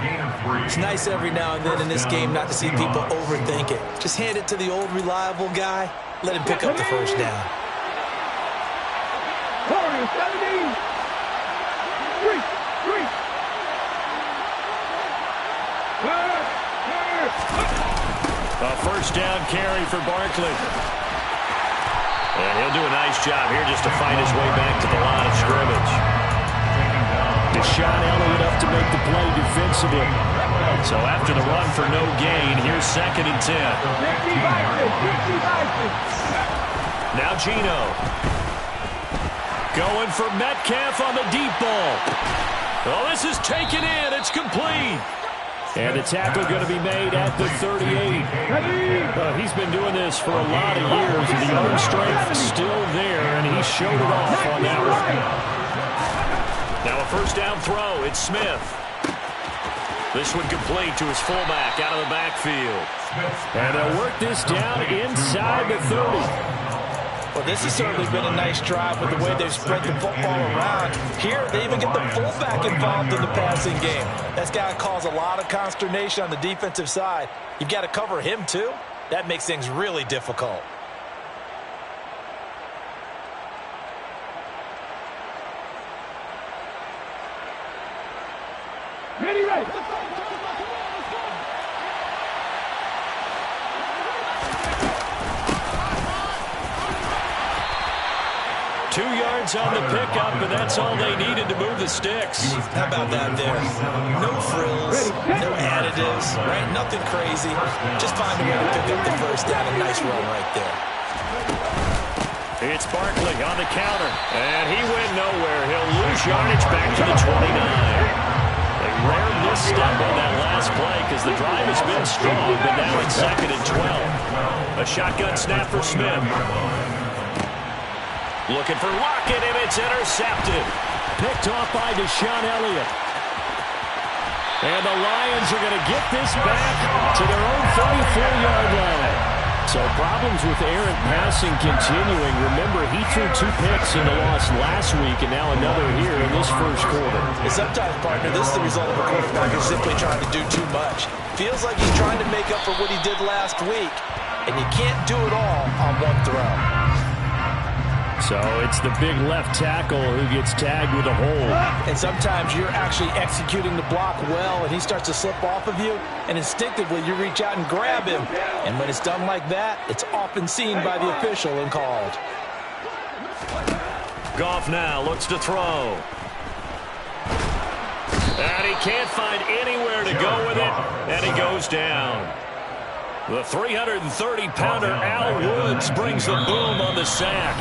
[SPEAKER 14] It's nice every now and then in this game not to see people overthink it. Just hand it to the old reliable guy. Let him pick up the first down.
[SPEAKER 1] 17. 3.
[SPEAKER 13] A first down carry for Barkley. And he'll do a nice job here just to find his way back to the line of scrimmage. Deshaun Elliott up to make the play defensively. So after the run for no gain, here's 2nd and 10. Now Gino. Going for Metcalf on the deep ball. Oh, this is taken in. It's complete. And the tackle going to be made at the 38. He's been doing this for a lot of years, and the arm strength is still there, and he showed it off on that one. Now a first down throw. It's Smith. This one complete to his fullback out of the backfield. And they'll work this down inside the 30.
[SPEAKER 14] Well, this has certainly been a nice drive with the way they've spread the football around. Here, they even get the fullback involved in the passing game. That's got to cause a lot of consternation on the defensive side. You've got to cover him, too. That makes things really difficult.
[SPEAKER 15] Ready, right.
[SPEAKER 13] 2 yards on the pickup, and that's all they needed to move the sticks.
[SPEAKER 14] How about that there? No frills, no additives, right? Nothing crazy. Just find a way to pick up the first down. A nice run right there.
[SPEAKER 13] It's Barkley on the counter, and he went nowhere. He'll lose yardage back to the 29. A rare misstep on that last play because the drive has been strong, but now it's 2nd and 12. A shotgun snap for Smith. Looking for Lockett, and it's intercepted. Picked off by Deshaun Elliott. And the Lions are going to get this back to their own 34-yard line. So problems with errant passing continuing. Remember, he threw 2 picks in the loss last week, and now another here in this first quarter.
[SPEAKER 14] And sometimes, partner, this is the result of a quarterback who's simply trying to do too much. Feels like he's trying to make up for what he did last week, and you can't do it all on one throw.
[SPEAKER 13] So it's the big left tackle who gets tagged with a hold.
[SPEAKER 14] And sometimes you're actually executing the block well, and he starts to slip off of you, and instinctively you reach out and grab him. And when it's done like that, it's often seen by the official and called.
[SPEAKER 13] Goff now looks to throw. And he can't find anywhere to go with it, and he goes down. The 330-pounder Al Woods brings the boom on the sack.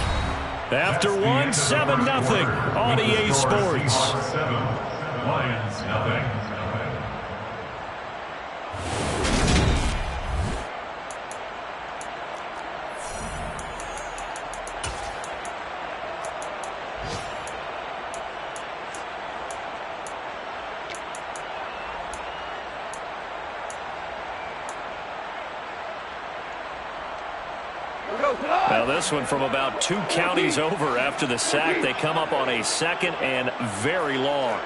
[SPEAKER 13] After 1, 7-0 on EA Sports.
[SPEAKER 15] Lions, nothing.
[SPEAKER 13] Now this one from about 2 counties over after the sack. They come up on a 2nd and very long.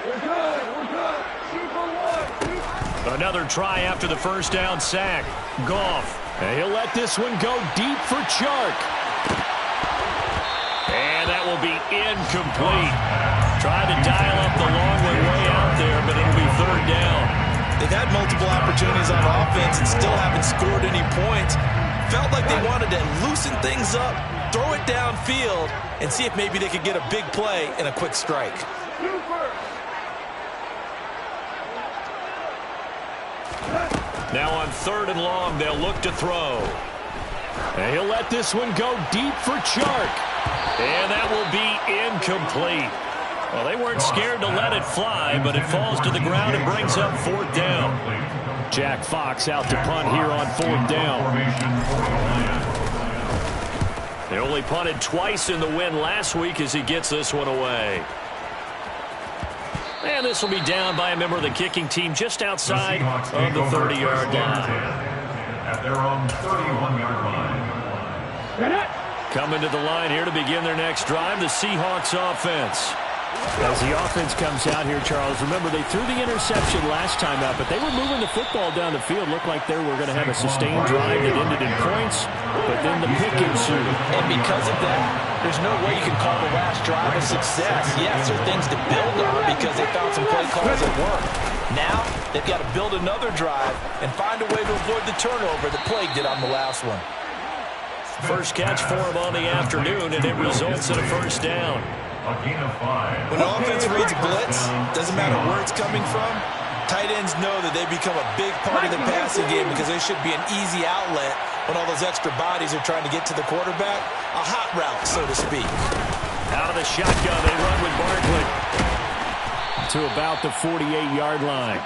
[SPEAKER 13] Another try after the first down sack. Goff. And he'll let this one go deep for Chark. And that will be incomplete. Tried to dial up the long way out there, but it'll be 3rd down.
[SPEAKER 14] They've had multiple opportunities on offense and still haven't scored any points. Felt like they wanted to loosen things up, throw it downfield, and see if maybe they could get a big play and a quick strike.
[SPEAKER 13] Now on 3rd and long, they'll look to throw. And he'll let this one go deep for Chark. And that will be incomplete. Well, they weren't scared to let it fly, but it falls to the ground and brings up 4th down. Jack Fox out to punt here on 4th down. They only punted twice in the win last week as he gets this one away. And this will be down by a member of the kicking team just outside of the 30-yard line.
[SPEAKER 15] At their own 31-yard line.
[SPEAKER 13] Coming to the line here to begin their next drive, the Seahawks offense. As the offense comes out here, Charles, remember they threw the interception last time out, but they were moving the football down the field. Looked like they were going to have a sustained drive that ended in points, but then the pick ensued.
[SPEAKER 14] And because of that, there's no way you can call the last drive a success. Yes, there are things to build on because they found some play calls that work. Now, they've got to build another drive and find a way to avoid the turnover that plagued it on the last one.
[SPEAKER 13] First catch for him on the afternoon, and it results in a first down.
[SPEAKER 14] When an offense reads blitz, doesn't matter where it's coming from, Tight ends know that they become a big part of the passing game because they should be an easy outlet when all those extra bodies are trying to get to the quarterback. A hot route, so to speak.
[SPEAKER 13] Out of the shotgun, they run with Barkley to about the 48-yard line.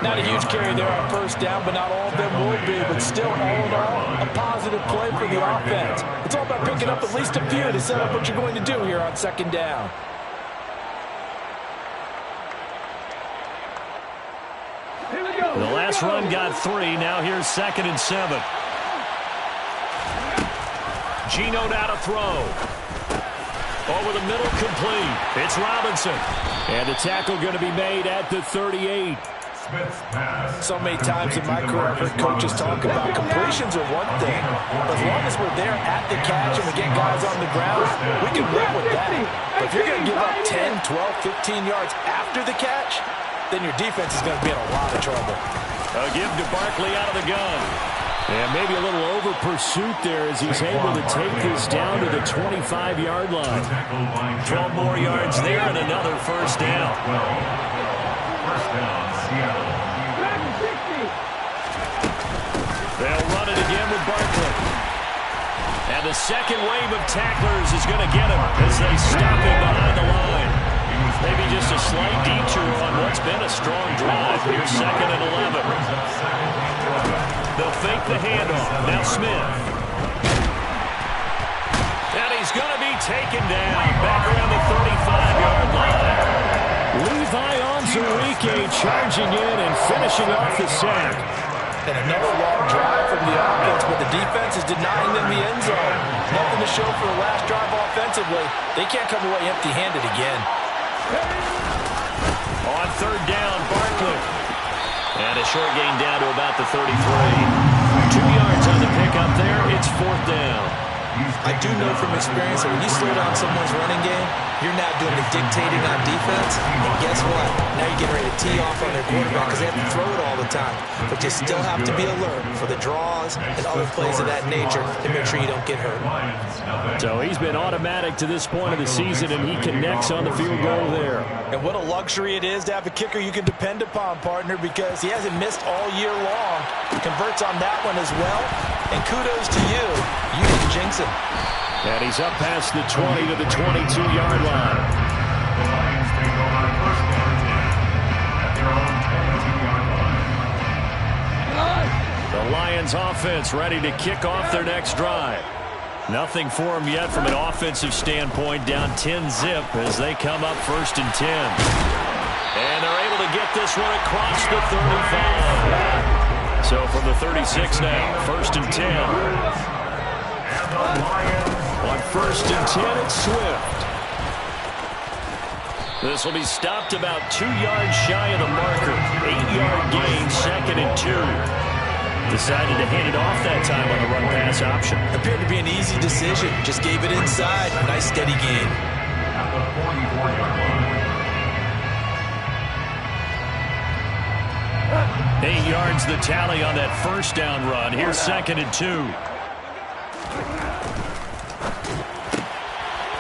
[SPEAKER 14] Not a huge carry there on first down, but not all of them will be. But still, all in all, a positive play for the offense. It's all about picking up at least a few to set up what you're going to do here on second down.
[SPEAKER 13] The last run got 3. Now here's 2nd and 7. Geno now to throw. Over the middle, complete. It's Robinson. And the tackle going to be made at the 38.
[SPEAKER 14] So many times in my career, I've heard coaches talk about completions are one thing. But as long as we're there at the catch and we get guys on the ground, we can live with that. But if you're going to give up 10, 12, 15 yards after the catch, then your defense is going to be in a lot of trouble.
[SPEAKER 13] A give to Barkley out of the gun. And maybe a little over pursuit there as he's able to take this down to the 25-yard line. 12 more yards there and another first down. They'll run it again with Barkley. And the second wave of tacklers is going to get him as they stop him behind the line. Maybe just a slight detour on what's been a strong drive. Here's 2nd and 11. They'll fake the handoff. Now Smith. And he's going to be taken down back around the 35-yard line. Levi Onwuzurike charging in and finishing off the sack.
[SPEAKER 14] And another long drive from the offense, but the defense is denying them the end zone. Nothing to show for the last drive offensively. They can't come away empty-handed again.
[SPEAKER 13] On 3rd down, Barkley. And a short gain down to about the 33. 2 yards on the pickup there. It's 4th down.
[SPEAKER 14] I do know from experience that when you slow down someone's running game, you're now doing the dictating on defense. And guess what? Now you're getting ready to tee off on their quarterback because they have to throw it all the time. But you still have to be alert for the draws and other plays of that nature to make sure you don't get hurt.
[SPEAKER 13] So he's been automatic to this point of the season, and he connects on the field goal there.
[SPEAKER 14] And what a luxury it is to have a kicker you can depend upon, partner, because he hasn't missed all year long. He converts on that one as well. And kudos to you. You didn't jinx him.
[SPEAKER 13] And he's up past the 20 to the 22-yard line.
[SPEAKER 15] The Lions take over first down at their own 22-yard line.
[SPEAKER 13] The Lions offense ready to kick off their next drive. Nothing for them yet from an offensive standpoint. Down 10-zip as they come up 1st and 10. And they're able to get this one across the 35. So from the 36 now, 1st and 10. On 1st and 10, it's Swift. This will be stopped about 2 yards shy of the marker. 8-yard gain, 2nd and 2. Decided to hand it off that time on the run-pass option.
[SPEAKER 14] Appeared to be an easy decision. Just gave it inside. Nice steady gain.
[SPEAKER 15] At the 44-yard line.
[SPEAKER 13] 8 yards the tally on that first down run. Here's 2nd and 2.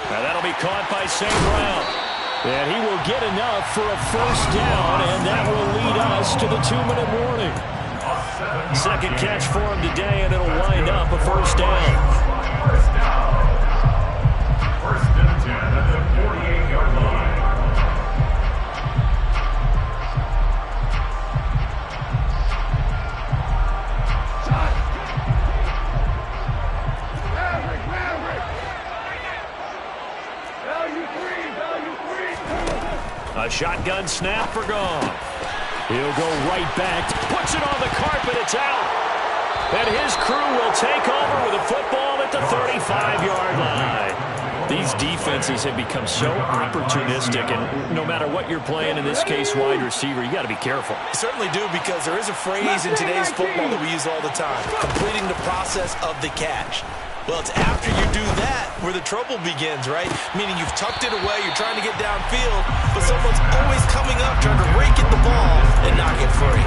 [SPEAKER 13] Now that'll be caught by St. Brown. And he will get enough for a first down, and that will lead us to the 2-minute warning. Second catch for him today, and it'll wind up a first down.
[SPEAKER 15] First down. 1st and 10 at the 48-yard line.
[SPEAKER 13] A shotgun snap for Goff. He'll go right back, puts it on the carpet, it's out. And his crew will take over with a football at the 35-yard line. These defenses have become so opportunistic, and no matter what you're playing, in this case wide receiver, you got to be careful.
[SPEAKER 14] You certainly do, because there is a phrase in today's football that we use all the time: completing the process of the catch. Well, it's after you do that where the trouble begins, right? Meaning you've tucked it away, you're trying to get downfield, but someone's always coming up trying to rake at the ball and not get free.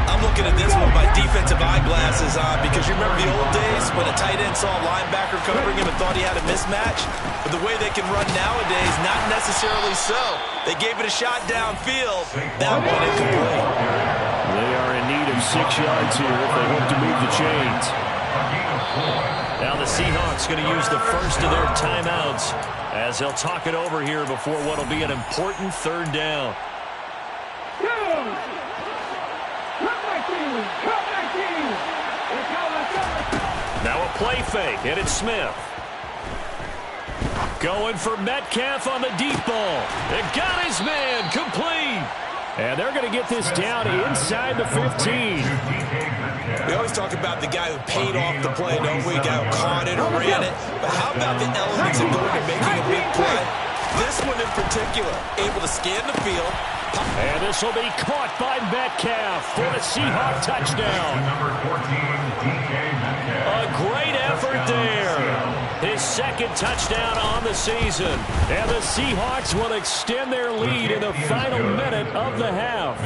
[SPEAKER 14] I'm looking at this with my defensive eyeglasses on, because you remember the old days when a tight end saw a linebacker covering him and thought he had a mismatch? But the way they can run nowadays, not necessarily so.
[SPEAKER 16] They gave it a shot downfield. That one incomplete.
[SPEAKER 13] They are in need of 6 yards here if they hope to move the chains. Now the Seahawks going to use the first of their timeouts as they'll talk it over here before what will be an important third down. Now a play fake, and it's Smith. Going for Metcalf on the deep ball. It got his man, complete. And they're going to get this down inside the 15.
[SPEAKER 16] We always talk about the guy who paid off the play, don't we? The guy who caught it or ran it. But how about the elements of going and making a big play? This one in particular, able to scan the field.
[SPEAKER 13] And this will be caught by Metcalf for a Seahawk touchdown. A great effort there. His second touchdown on the season. And the Seahawks will extend their lead in the final minute of the half.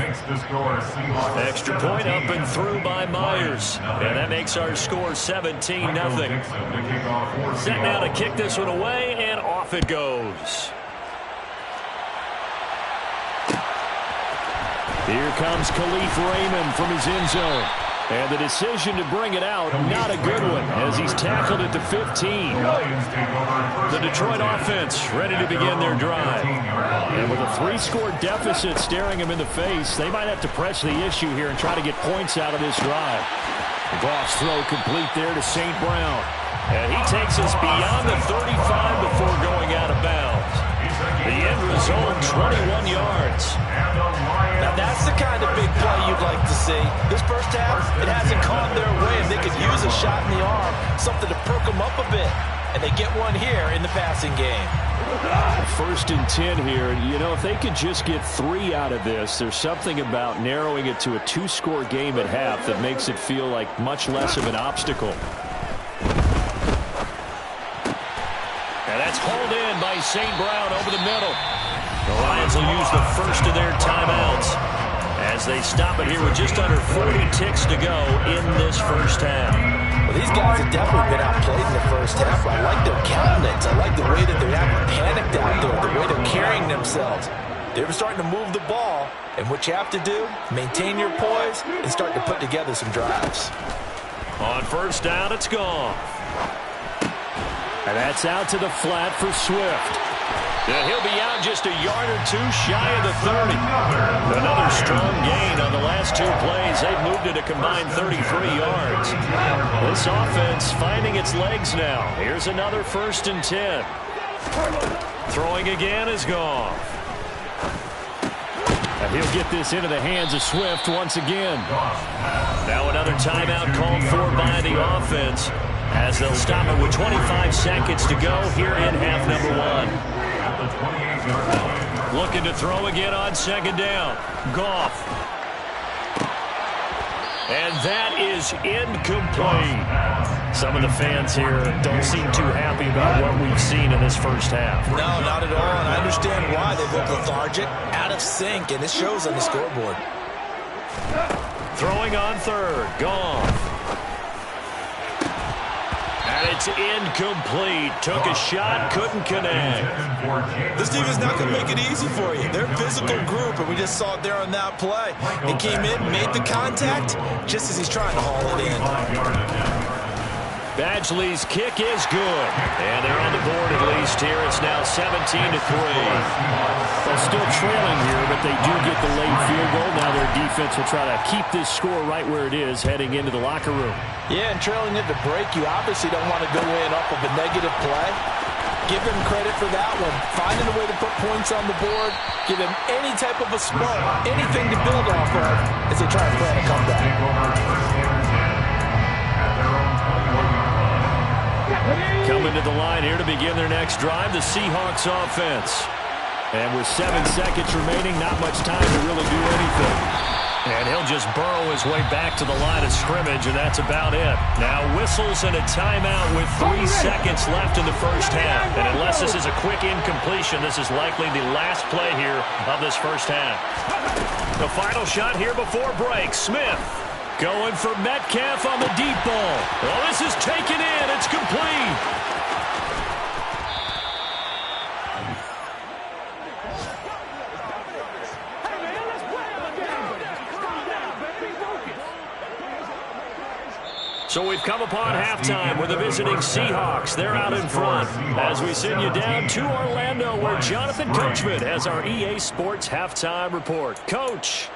[SPEAKER 13] Extra point up and through by Myers. And that makes our score 17-0. Set now to kick this one away, and off it goes. Here comes Khalif Raymond from his end zone. And the decision to bring it out, not a good one, as he's tackled at the 15. The Detroit offense ready to begin their drive. And with a 3-score deficit staring him in the face, they might have to press the issue here and try to get points out of this drive. Goff's throw complete there to St. Brown. And he takes us beyond the 35 before going out of bounds. The end result, 21 yards.
[SPEAKER 14] Now that's the kind of big play you'd like to see. This first half, it hasn't gone their way, and they could use a shot in the arm, something to perk them up a bit. And they get one here in the passing game.
[SPEAKER 13] 1st and 10 here. You know, if they could just get 3 out of this, there's something about narrowing it to a 2-score game at half that makes it feel like much less of an obstacle. And that's hauled in by St. Brown over the middle. The Lions will use the first of their timeouts as they stop it here with just under 40 ticks to go in this first half.
[SPEAKER 14] Well, these guys have definitely been outplayed in the first half. I like their countenance. I like the way that they're acting panicked out there, the way they're carrying themselves. They're starting to move the ball, and what you have to do, maintain your poise and start to put together some drives.
[SPEAKER 13] On first down, it's gone. And that's out to the flat for Swift. And he'll be out just a yard or 2 shy of the 30. Another strong gain on the last 2 plays. They've moved it a combined 33 yards. This offense finding its legs now. Here's another 1st and 10. Throwing again is gone. And he'll get this into the hands of Swift once again. Now another timeout called for by the offense, as they'll stop it with 25 seconds to go here in half number 1. Looking to throw again on 2nd down. Goff. And that is incomplete. Some of the fans here don't seem too happy about what we've seen in this first half.
[SPEAKER 16] No, not at all, and I understand why. They look lethargic, out of sync, and it shows on the scoreboard.
[SPEAKER 13] Throwing on 3rd. Goff. And it's incomplete. Took a shot, couldn't connect.
[SPEAKER 16] This team is not going to make it easy for you. They're a physical group, and we just saw it there on that play. He came in, made the contact, just as he's trying to haul it in.
[SPEAKER 13] Badgley's kick is good. And they're on the board at least here. It's now 17-3. Well, still trailing here, but they do get the late field goal. Now their defense will try to keep this score right where it is heading into the locker room.
[SPEAKER 14] Yeah, and trailing it to break, you obviously don't want to go in off of a negative play. Give them credit for that one. Finding a way to put points on the board. Give them any type of a spark, anything to build off of as they try to plan a comeback.
[SPEAKER 13] Coming to the line here to begin their next drive, the Seahawks offense. And with 7 seconds remaining, not much time to really do anything. And he'll just burrow his way back to the line of scrimmage, and that's about it. Now whistles and a timeout with 3 seconds left in the first half. And unless this is a quick incompletion, this is likely the last play here of this first half. The final shot here before break. Smith going for Metcalf on the deep ball. Well, this is taken in. It's complete. So we've come upon halftime with the visiting Seahawks. They're out in front as we send you down to Orlando where Jonathan Coachman has our EA Sports halftime report. Coach.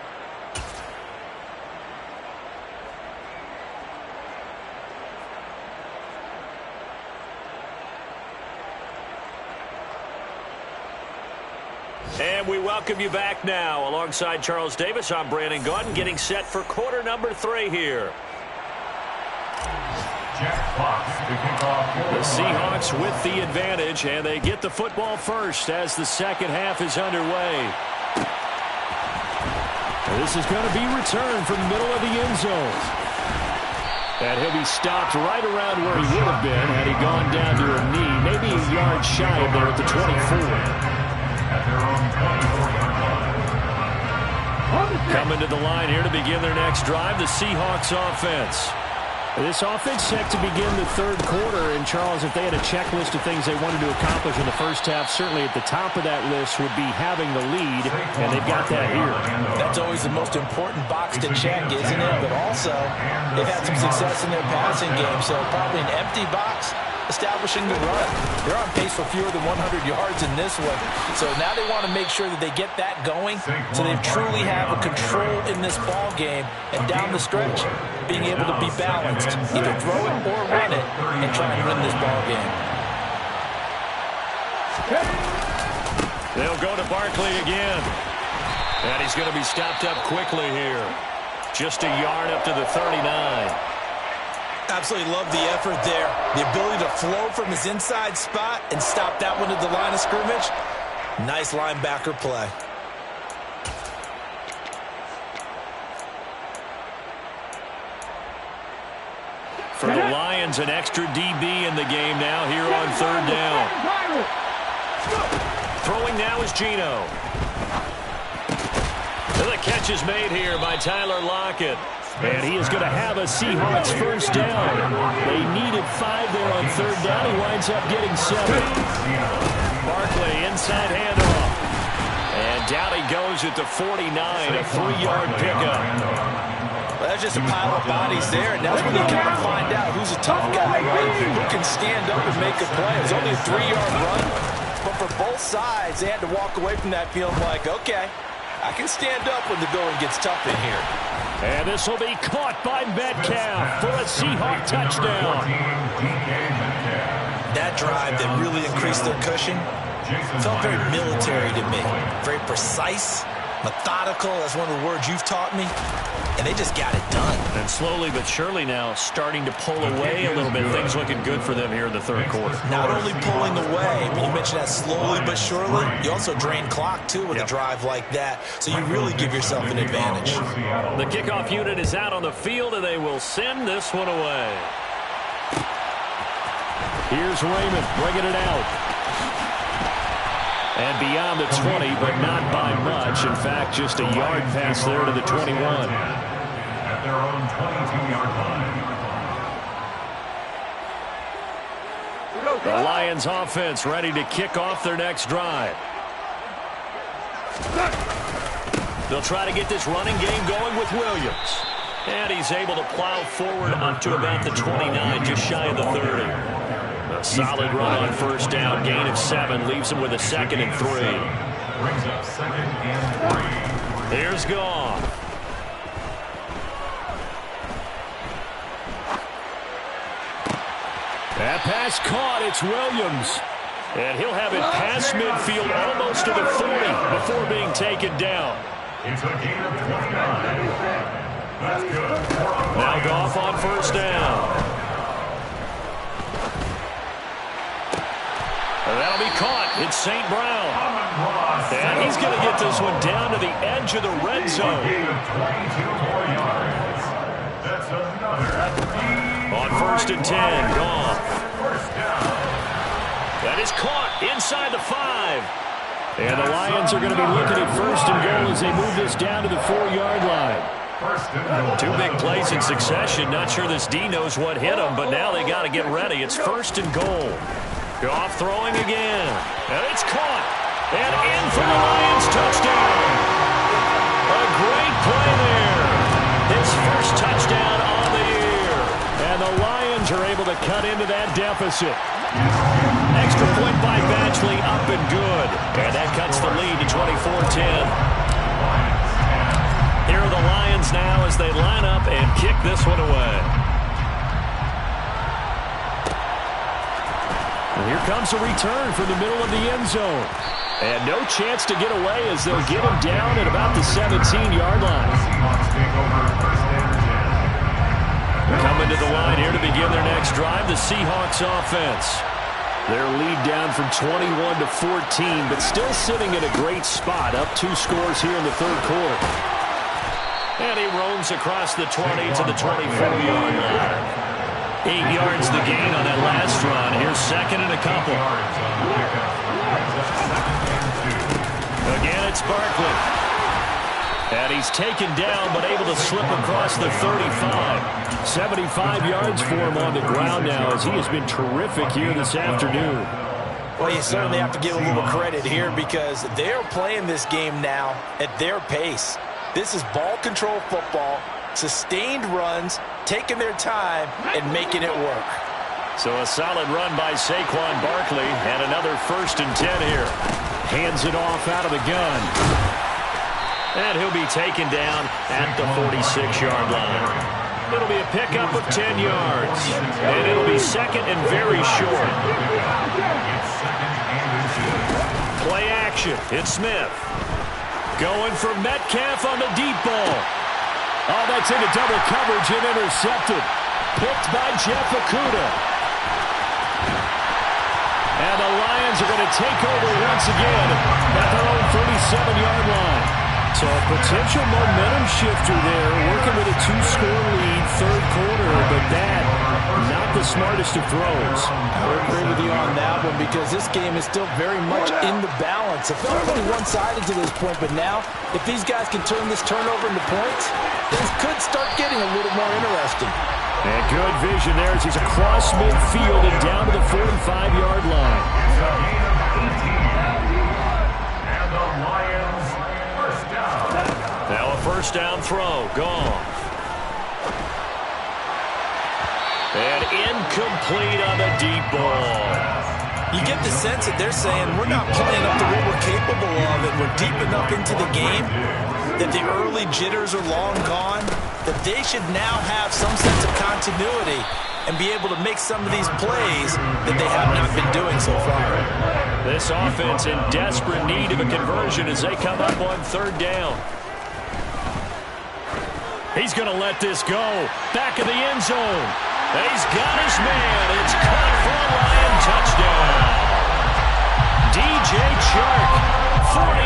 [SPEAKER 13] And we welcome you back now. Alongside Charles Davis, I'm Brandon Gaudin, getting set for quarter number 3 here. The Seahawks with the advantage, and they get the football first as the second half is underway. This is going to be returned from the middle of the end zone. And he'll be stopped right around where he would have been had he gone down to a knee, maybe a yard shy of there at the 24. Coming to the line here to begin their next drive, the Seahawks offense. This offense set to begin the third quarter, and Charles, if they had a checklist of things they wanted to accomplish in the first half, certainly at the top of that list would be having the lead, and they've got that here.
[SPEAKER 14] That's always the most important box to check, isn't it? But also, they've had some success in their passing game, so probably an empty box establishing the run. They're on pace for fewer than 100 yards in this one. So now they want to make sure that they get that going so they truly have a control in this ball game and down the stretch being able to be balanced. Either throw it or run it and try and win this ball game.
[SPEAKER 13] They'll go to Barkley again. And he's going to be stopped up quickly here. Just a yard up to the 39.
[SPEAKER 16] Absolutely love the effort there. The ability to flow from his inside spot and stop that one at the line of scrimmage. Nice linebacker play.
[SPEAKER 13] For the Lions, an extra DB in the game now here on third down. Throwing now is Geno. And the catch is made here by Tyler Lockett. And he is going to have a Seahawks first down. They needed 5 there on third down. He winds up getting 7. Barkley inside handoff. And down he goes at the 49, a 3-yard pickup.
[SPEAKER 14] Well, that's just a pile of bodies there, and that's when you kind of find out who's a tough guy, right? Who can stand up and make a play. It's only a 3-yard run, but for both sides, they had to walk away from that feeling like, okay, I can stand up when the going gets tough in here.
[SPEAKER 13] And this will be caught by Metcalf for a Seahawk touchdown.
[SPEAKER 16] That drive that really increased their cushion felt very military to me. Very precise, methodical, that's one of the words you've taught me. And they just got it done.
[SPEAKER 13] And slowly but surely now starting to pull away a little bit. Things looking good for them here in the third quarter.
[SPEAKER 16] Not only pulling away, but you mentioned that slowly but surely. You also drain clock, too, with a drive like that. So you really give yourself an advantage.
[SPEAKER 13] The kickoff unit is out on the field, and they will send this one away. Here's Raymond bringing it out. And beyond the 20, but not by much. In fact, just a yard pass there to the 21.
[SPEAKER 15] At their own 22-yard line.
[SPEAKER 13] The Lions offense ready to kick off their next drive. They'll try to get this running game going with Williams. And he's able to plow forward up to about the 29, just shy of the 30. A solid run on first down, gain of 7, leaves him with a 2nd and 3.
[SPEAKER 15] Brings up 2nd and 3.
[SPEAKER 13] Here's Goff. That pass caught, it's Williams. And he'll have it past midfield almost to the 40 before being taken down.
[SPEAKER 15] It's a gain of 29. That's good.
[SPEAKER 13] Now Goff on first down. That'll be caught. It's St. Brown. And he's going to get this one down to the edge of the red zone. On first and 10, Goff. That is caught inside the 5. And the Lions are going to be looking at first and goal as they move this down to the 4-yard line. 2 big plays in succession. Not sure this D knows what hit him, but now they got to get ready. It's first and goal. Goff throwing again. And it's caught. And in for the Lions touchdown. A great play there. His first touchdown on the year. And the the Lions are able to cut into that deficit. Extra point by Batchley, up and good. And that cuts the lead to 24-10. Here are the Lions now as they line up and kick this one away. And here comes a return from the middle of the end zone. And no chance to get away as they'll get him down at about the 17-yard line. Coming to the line here to begin their next drive, the Seahawks offense. Their lead down from 21-14, but still sitting in a great spot, up 2 scores here in the third quarter. And he roams across the 20 to the 24-yard line. 8 yards the gain on that last run. Here's second and a couple. Again, it's Barkley. And he's taken down, but able to slip across the 35. 75 yards for him on the ground now, as he has been terrific here this afternoon.
[SPEAKER 14] Well, you certainly have to give a little credit here because they're playing this game now at their pace. This is ball control football, sustained runs, taking their time, and making it work.
[SPEAKER 13] So a solid run by Saquon Barkley, and another 1st and 10 here. Hands it off out of the gun. And he'll be taken down at the 46-yard line. It'll be a pickup of 10 yards. And it'll be second and very short. Play action. It's Smith. Going for Metcalf on the deep ball. Oh, that's into double coverage and intercepted. Picked by Jeff Okudah. And the Lions are going to take over once again at their own 37-yard line. So a potential momentum shifter there, working with a 2-score lead, third quarter, but that, not the smartest of throws.
[SPEAKER 14] I would agree with you on that one because this game is still very much in the balance. It felt really one-sided to this point, but now, if these guys can turn this turnover into points, things could start getting a little more interesting.
[SPEAKER 13] And good vision there as he's across midfield and down to the 45-yard line. Now a first down throw, gone. And incomplete on the deep ball.
[SPEAKER 14] You get the sense that they're saying we're not playing up to what we're capable of, and we're deep enough into the game that the early jitters are long gone, that they should now have some sense of continuity and be able to make some of these plays that they have not been doing so far.
[SPEAKER 13] This offense in desperate need of a conversion as they come up on third down. He's going to let this go. Back of the end zone. And he's got his man. It's caught for a Lion touchdown. DJ Chark,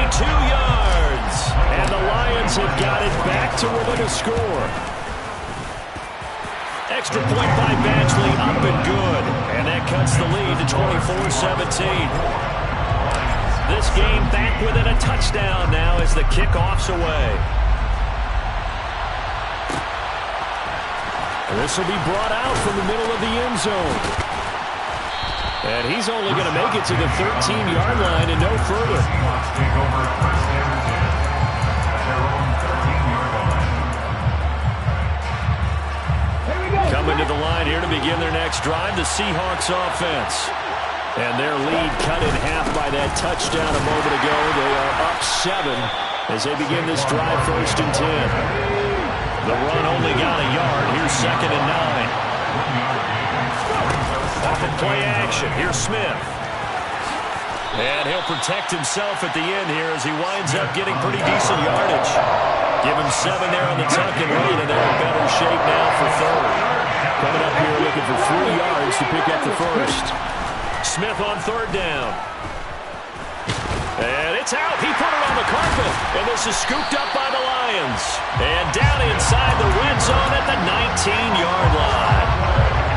[SPEAKER 13] 42 yards. And the Lions have got it back to within a score. Extra point by Batchley, up and good. And that cuts the lead to 24-17. This game back within a touchdown now as the kickoff's away. This will be brought out from the middle of the end zone. And he's only going to make it to the 13-yard line and no further. Coming to the line here to begin their next drive, the Seahawks offense. And their lead cut in half by that touchdown a moment ago. They are up 7 as they begin this drive, 1st and 10. The run only got a yard. Here's 2nd and 9. Off of play action. Here's Smith. And he'll protect himself at the end here as he winds up getting pretty decent yardage. Give him 7 there on the tuck and run, and they're in better shape now for third. Coming up here looking for 3 yards to pick up the first. Smith on third down. And it's out. He put it on the carpet. And this is scooped up by the Lions. And down inside the red zone at the 19-yard line.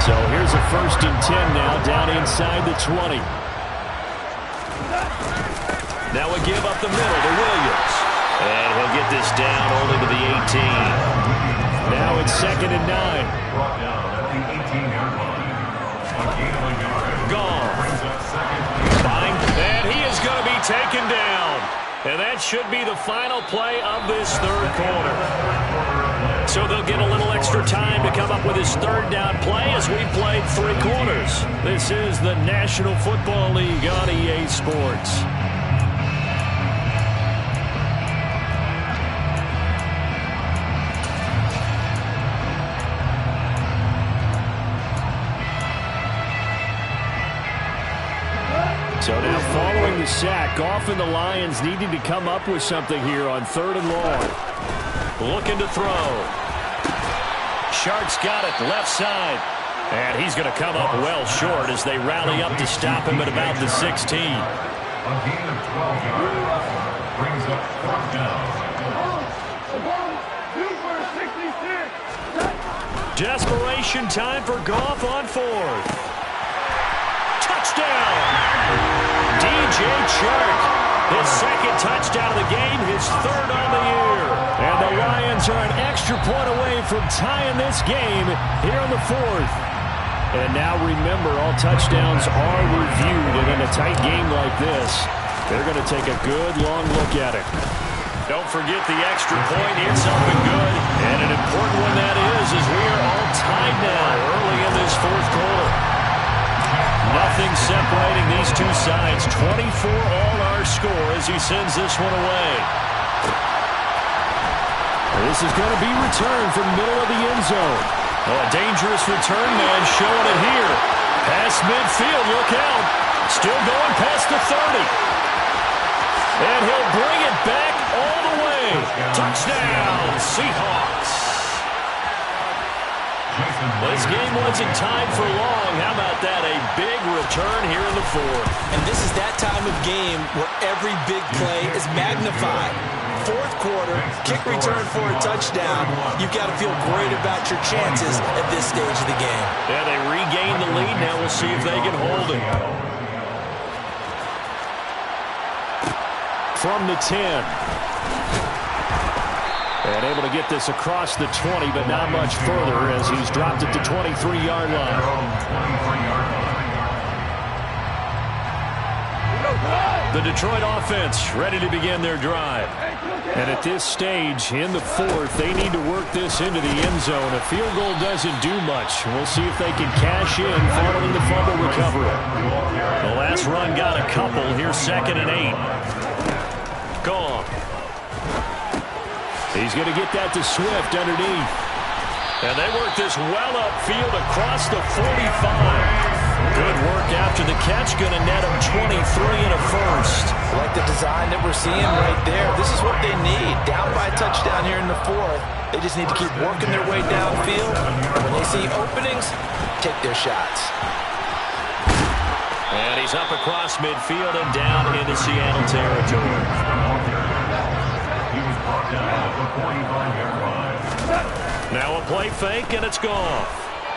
[SPEAKER 13] So here's a 1st and 10 now down inside the 20. Now a give up the middle to Williams. And he'll get this down only to the 18. Now it's 2nd and 9.
[SPEAKER 15] Brought down at the 18-yard line. A gain of a yard.
[SPEAKER 13] Gone. And he is going to be taken down. And that should be the final play of this third quarter. So they'll get a little extra time to come up with his third down play as we played 3 quarters. This is the National Football League on EA Sports. So now following the sack, Goff and the Lions needing to come up with something here on 3rd and long. Looking to throw. Shark's got it, left side. And he's going to come up well short as they rally up to stop him at about the 16.
[SPEAKER 15] A gain of 12 yards brings up 4th down.
[SPEAKER 13] Desperation time for Goff on 4th. Touchdown! DJ Chark, his 2nd touchdown of the game, his 3rd on the year. And the Lions are an extra point away from tying this game here in the 4th. And now remember, all touchdowns are reviewed, and in a tight game like this, they're going to take a good long look at it. Don't forget the extra point. It's up and good. And an important one that is, as we are all tied now early in this 4th quarter. Nothing separating these two sides. 24 all our score as he sends this one away. This is going to be returned from middle of the end zone. Oh, a dangerous return man showing it here. Past midfield, look out. Still going past the 30. And he'll bring it back all the way. Touchdown, Seahawks. This game wasn't tied for long. How about that? A big return here in the 4th.
[SPEAKER 16] And this is that time of game where every big play is magnified. 4th quarter, kick return for a touchdown. You've got to feel great about your chances at this stage of the game.
[SPEAKER 13] Yeah, they regain the lead. Now we'll see if they can hold it. From the 10. And able to get this across the 20, but not much further as he's dropped at the 23-yard line. The Detroit offense ready to begin their drive. And at this stage in the 4th, they need to work this into the end zone. A field goal doesn't do much. We'll see if they can cash in following the fumble recovery. The last run got a couple. Here's 2nd and 8. Gone. He's going to get that to Swift underneath. And they work this well upfield across the 45. Good work after the catch. Going to net him 23 and a first.
[SPEAKER 14] I like the design that we're seeing right there. This is what they need. Down by a touchdown here in the 4th. They just need to keep working their way downfield. And when they see openings, take their shots.
[SPEAKER 13] And he's up across midfield and down into Seattle territory. Now a play fake, and it's gone.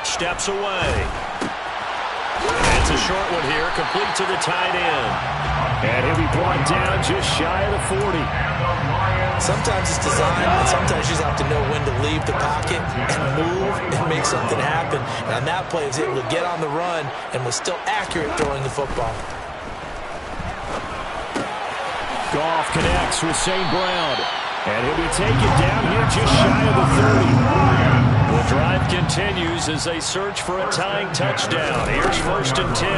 [SPEAKER 13] Steps away. It's a short one here, complete to the tight end. And he'll be brought down just shy of the 40.
[SPEAKER 16] Sometimes it's design, and sometimes you just have to know when to leave the pocket and move and make something happen. And on that play, he was able to get on the run and was still accurate throwing the football.
[SPEAKER 13] Goff connects with St. Brown. And he'll be taken down here just shy of the 30. The drive continues as they search for a tying touchdown. Here's 1st and 10.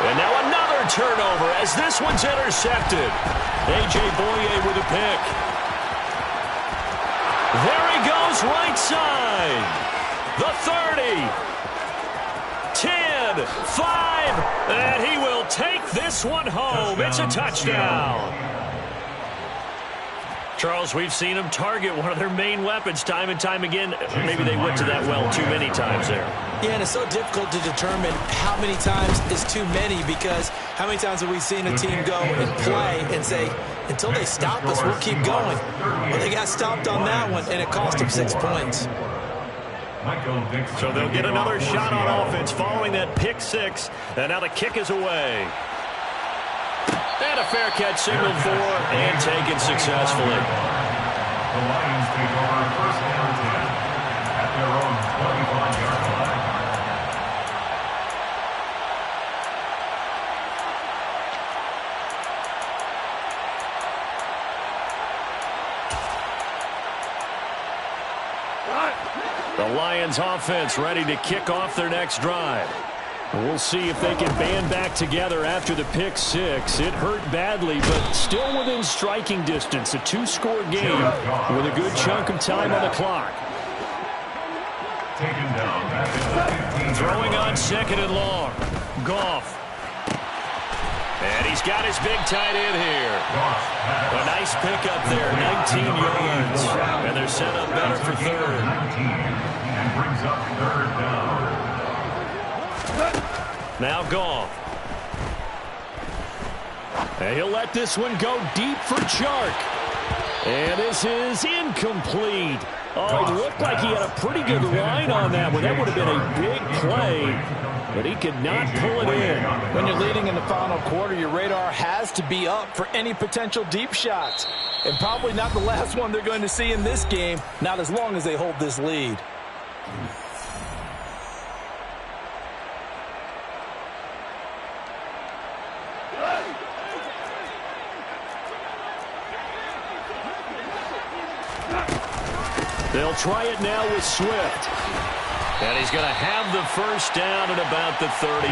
[SPEAKER 13] And now another turnover as this one's intercepted. A.J. Boye with a pick. There he goes, right side. The 30. 10, 5, and he will take this one home. It's a touchdown. Charles, we've seen him target one of their main weapons time and time again. Maybe they went to that well too many times there.
[SPEAKER 16] Yeah, and it's so difficult to determine how many times is too many, because how many times have we seen a team go and play and say, until they stop us, we'll keep going. Well, they got stopped on that one, and it cost them 6 points.
[SPEAKER 13] So they'll get another shot on offense following that pick 6. And now the kick is away. And a fair catch signaled for and taken successfully.
[SPEAKER 15] The Lions take over 1st and 10 at their own 25-yard line.
[SPEAKER 13] The Lions offense ready to kick off their next drive. We'll see if they can band back together after the pick six. It hurt badly, but still within striking distance. A 2-score game with a good chunk of time on the clock. Throwing on 2nd and long. Goff. And he's got his big tight end here. A nice pickup there, 19 yards. And they're set up better for 3rd.
[SPEAKER 15] And brings up 3rd down.
[SPEAKER 13] Now Goff. And he'll let this one go deep for Chark. And this is incomplete. Oh, it looked like he had a pretty good line on that one. That would have been a big play, but he could not pull it in.
[SPEAKER 14] When you're leading in the final quarter, your radar has to be up for any potential deep shots. And probably not the last one they're going to see in this game, not as long as they hold this lead.
[SPEAKER 13] They'll try it now with Swift. And he's going to have the first down at about the 38.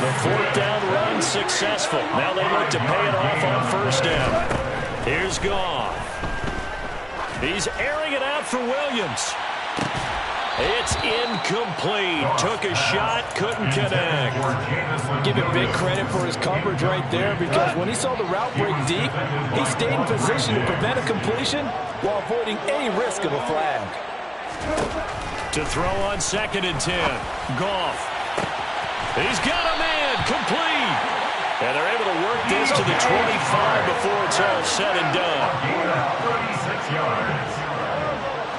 [SPEAKER 13] The 4th down run successful. Now they look to pay it off on 1st down. Here's Goff. He's airing it out for Williams. It's incomplete. Took a shot, couldn't connect.
[SPEAKER 14] Give him big credit for his coverage right there, because when he saw the route break deep, he stayed in position to prevent a completion while avoiding any risk of a flag.
[SPEAKER 13] To throw on 2nd and 10. Goff. He's got a man. Complete. And they're able to work this to the 25 before it's all said and done.
[SPEAKER 15] 36 yards.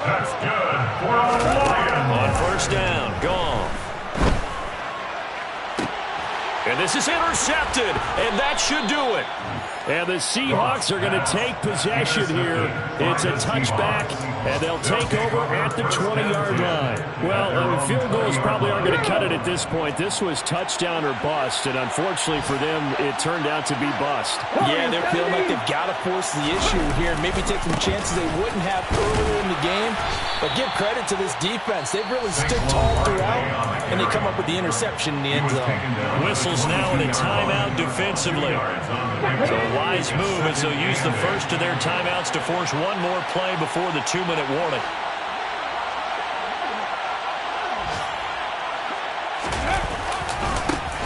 [SPEAKER 15] That's good for the Lions.
[SPEAKER 13] On 1st down, Goff. And this is intercepted, and that should do it. And the Seahawks are going to take possession here. It's a touchback, and they'll take over at the 20-yard line. Well, field goals probably aren't going to cut it at this point. This was touchdown or bust, and unfortunately for them, it turned out to be bust.
[SPEAKER 14] Yeah, they're feeling like they've got to force the issue here and maybe take some chances they wouldn't have earlier in the game. But give credit to this defense. They've really stood tall throughout, and they come up with the interception in the end zone.
[SPEAKER 13] Whistles now in a timeout defensively. So a wise move as they'll use the first of their timeouts to force one more play before the 2-minute warning.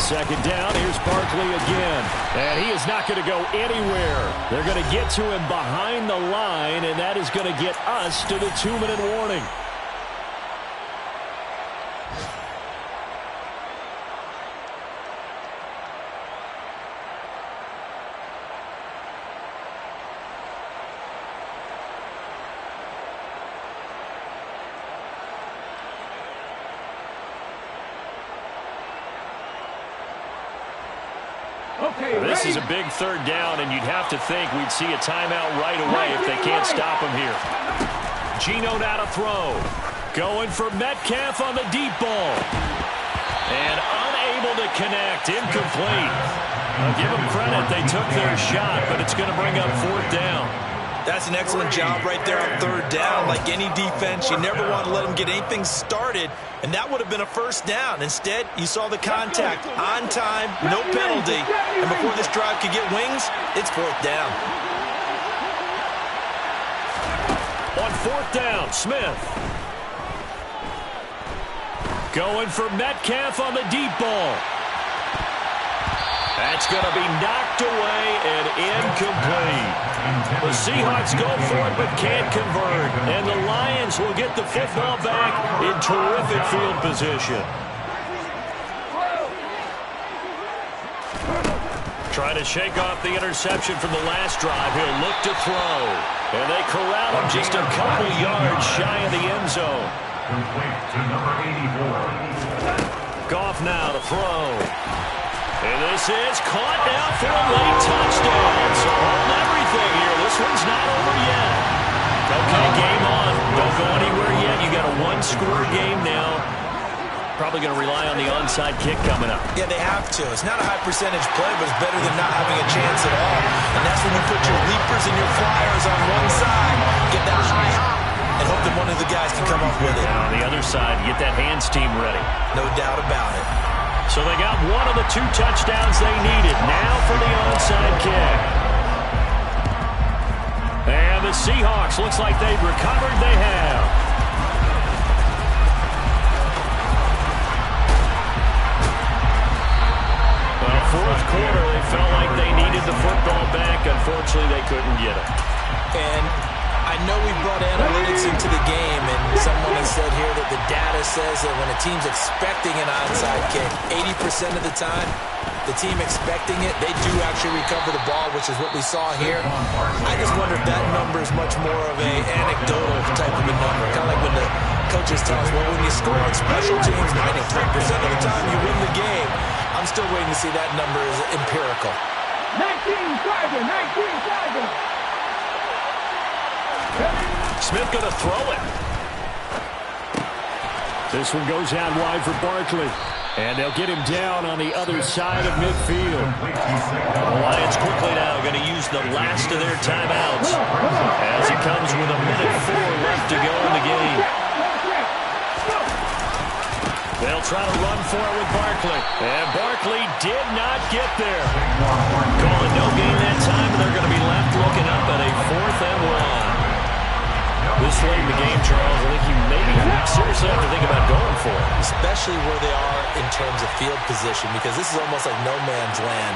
[SPEAKER 13] Second down, here's Barkley again. And he is not going to go anywhere. They're going to get to him behind the line, and that is going to get us to the 2-minute warning. This is a big 3rd down, and you'd have to think we'd see a timeout right away if they can't stop him here. Geno now to throw. Going for Metcalf on the deep ball. And unable to connect. Incomplete. I'll give them credit. They took their shot, but it's going to bring up 4th down.
[SPEAKER 16] That's an excellent job right there on 3rd down. Like any defense, you never want to let them get anything started, and that would have been a 1st down. Instead, you saw the contact on time, no penalty, and before this drive could get wings, it's 4th down.
[SPEAKER 13] On 4th down, Smith. Going for Metcalf on the deep ball. That's going to be knocked away and incomplete. The Seahawks go for it but can't convert. And the Lions will get the football back in terrific field position. Trying to shake off the interception from the last drive. He'll look to throw. And they corral him just a couple yards shy of the end zone.
[SPEAKER 15] Complete to number 84.
[SPEAKER 13] Goff now to throw. And this is caught now for a late touchdown. So hold everything here. This one's not over yet. Okay, game on. Don't go anywhere yet. You got a 1-score game now. Probably going to rely on the onside kick coming up.
[SPEAKER 16] Yeah, they have to. It's not a high percentage play, but it's better than not having a chance at all. And that's when you put your leapers and your flyers on one side, get that high hop, and hope that one of the guys can come up with it.
[SPEAKER 13] And on the other side, get that hands team ready.
[SPEAKER 16] No doubt about it.
[SPEAKER 13] So they got one of the 2 touchdowns they needed. Now for the onside kick. And the Seahawks, looks like they've recovered. They have. Well, fourth quarter, they felt like they needed the football back. Unfortunately, they couldn't get it.
[SPEAKER 16] And I know we brought analytics into the game, and someone has said here that the data says that when a team's expecting an onside kick, 80% of the time, the team expecting it, they do actually recover the ball, which is what we saw here. I just wonder if that number is much more of a anecdotal type of a number, kind of like when the coaches tell us, well, when you score on special teams, 93% of the time you win the game. I'm still waiting to see that number is empirical.
[SPEAKER 12] 19 Tigers.
[SPEAKER 13] Smith going to throw it. This one goes out wide for Barkley. And they'll get him down on the other side of midfield. The Lions quickly now going to use the last of their timeouts as it comes with 1:04 left to go in the game. They'll try to run for it with Barkley. And Barkley did not get there. Calling no gain that time, and they're going to be left looking up at a 4th and 1. This late in the game, Charles, I think you maybe seriously have to think about going for it.
[SPEAKER 16] Especially where they are in terms of field position, because this is almost like no man's land.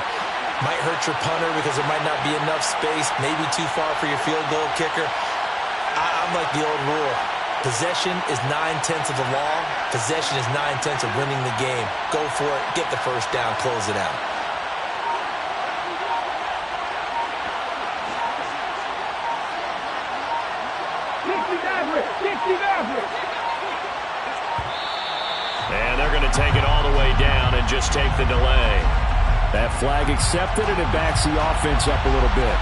[SPEAKER 16] Might hurt your punter because there might not be enough space, maybe too far for your field goal kicker. I'm like the old rule. Possession is 9/10 of the law. Possession is 9/10 of winning the game. Go for it, get the first down, close it out.
[SPEAKER 13] And they're going to take it all the way down and just take the delay. That flag accepted, and it backs the offense up a little bit.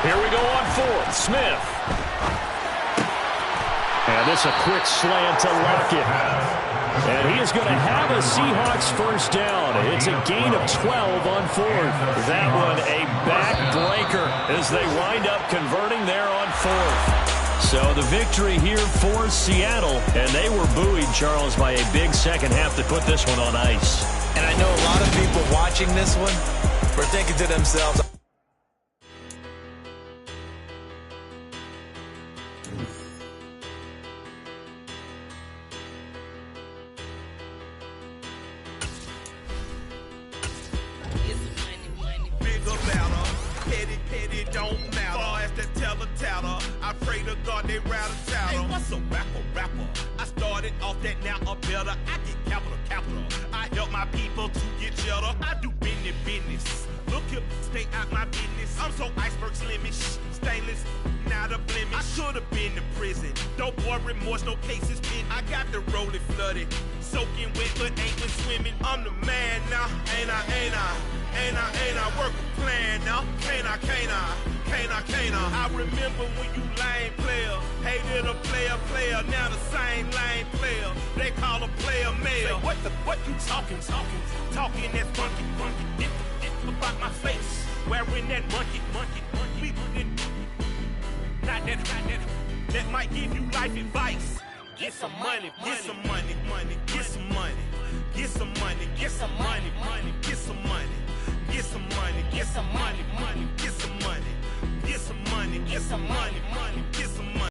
[SPEAKER 13] Here we go on 4th. Smith. And this a quick slant to Lockett. And he is going to have a Seahawks first down. It's a gain of 12 on 4th. That one a backbreaker as they wind up converting there on 4th. So the victory here for Seattle. And they were buoyed, Charles, by a big second half to put this one on ice.
[SPEAKER 16] And I know a lot of people watching this one were thinking to themselves,
[SPEAKER 17] I remember when you lame player hated a player, now the same lame player. They call a player mayor. What you talking that funky, about my face, wearing that monkey. Not that might give you life advice. Get some money, get some money, get some money, get some money, get some money, get some money, get some money, get some money, get some money, get some money, get some money.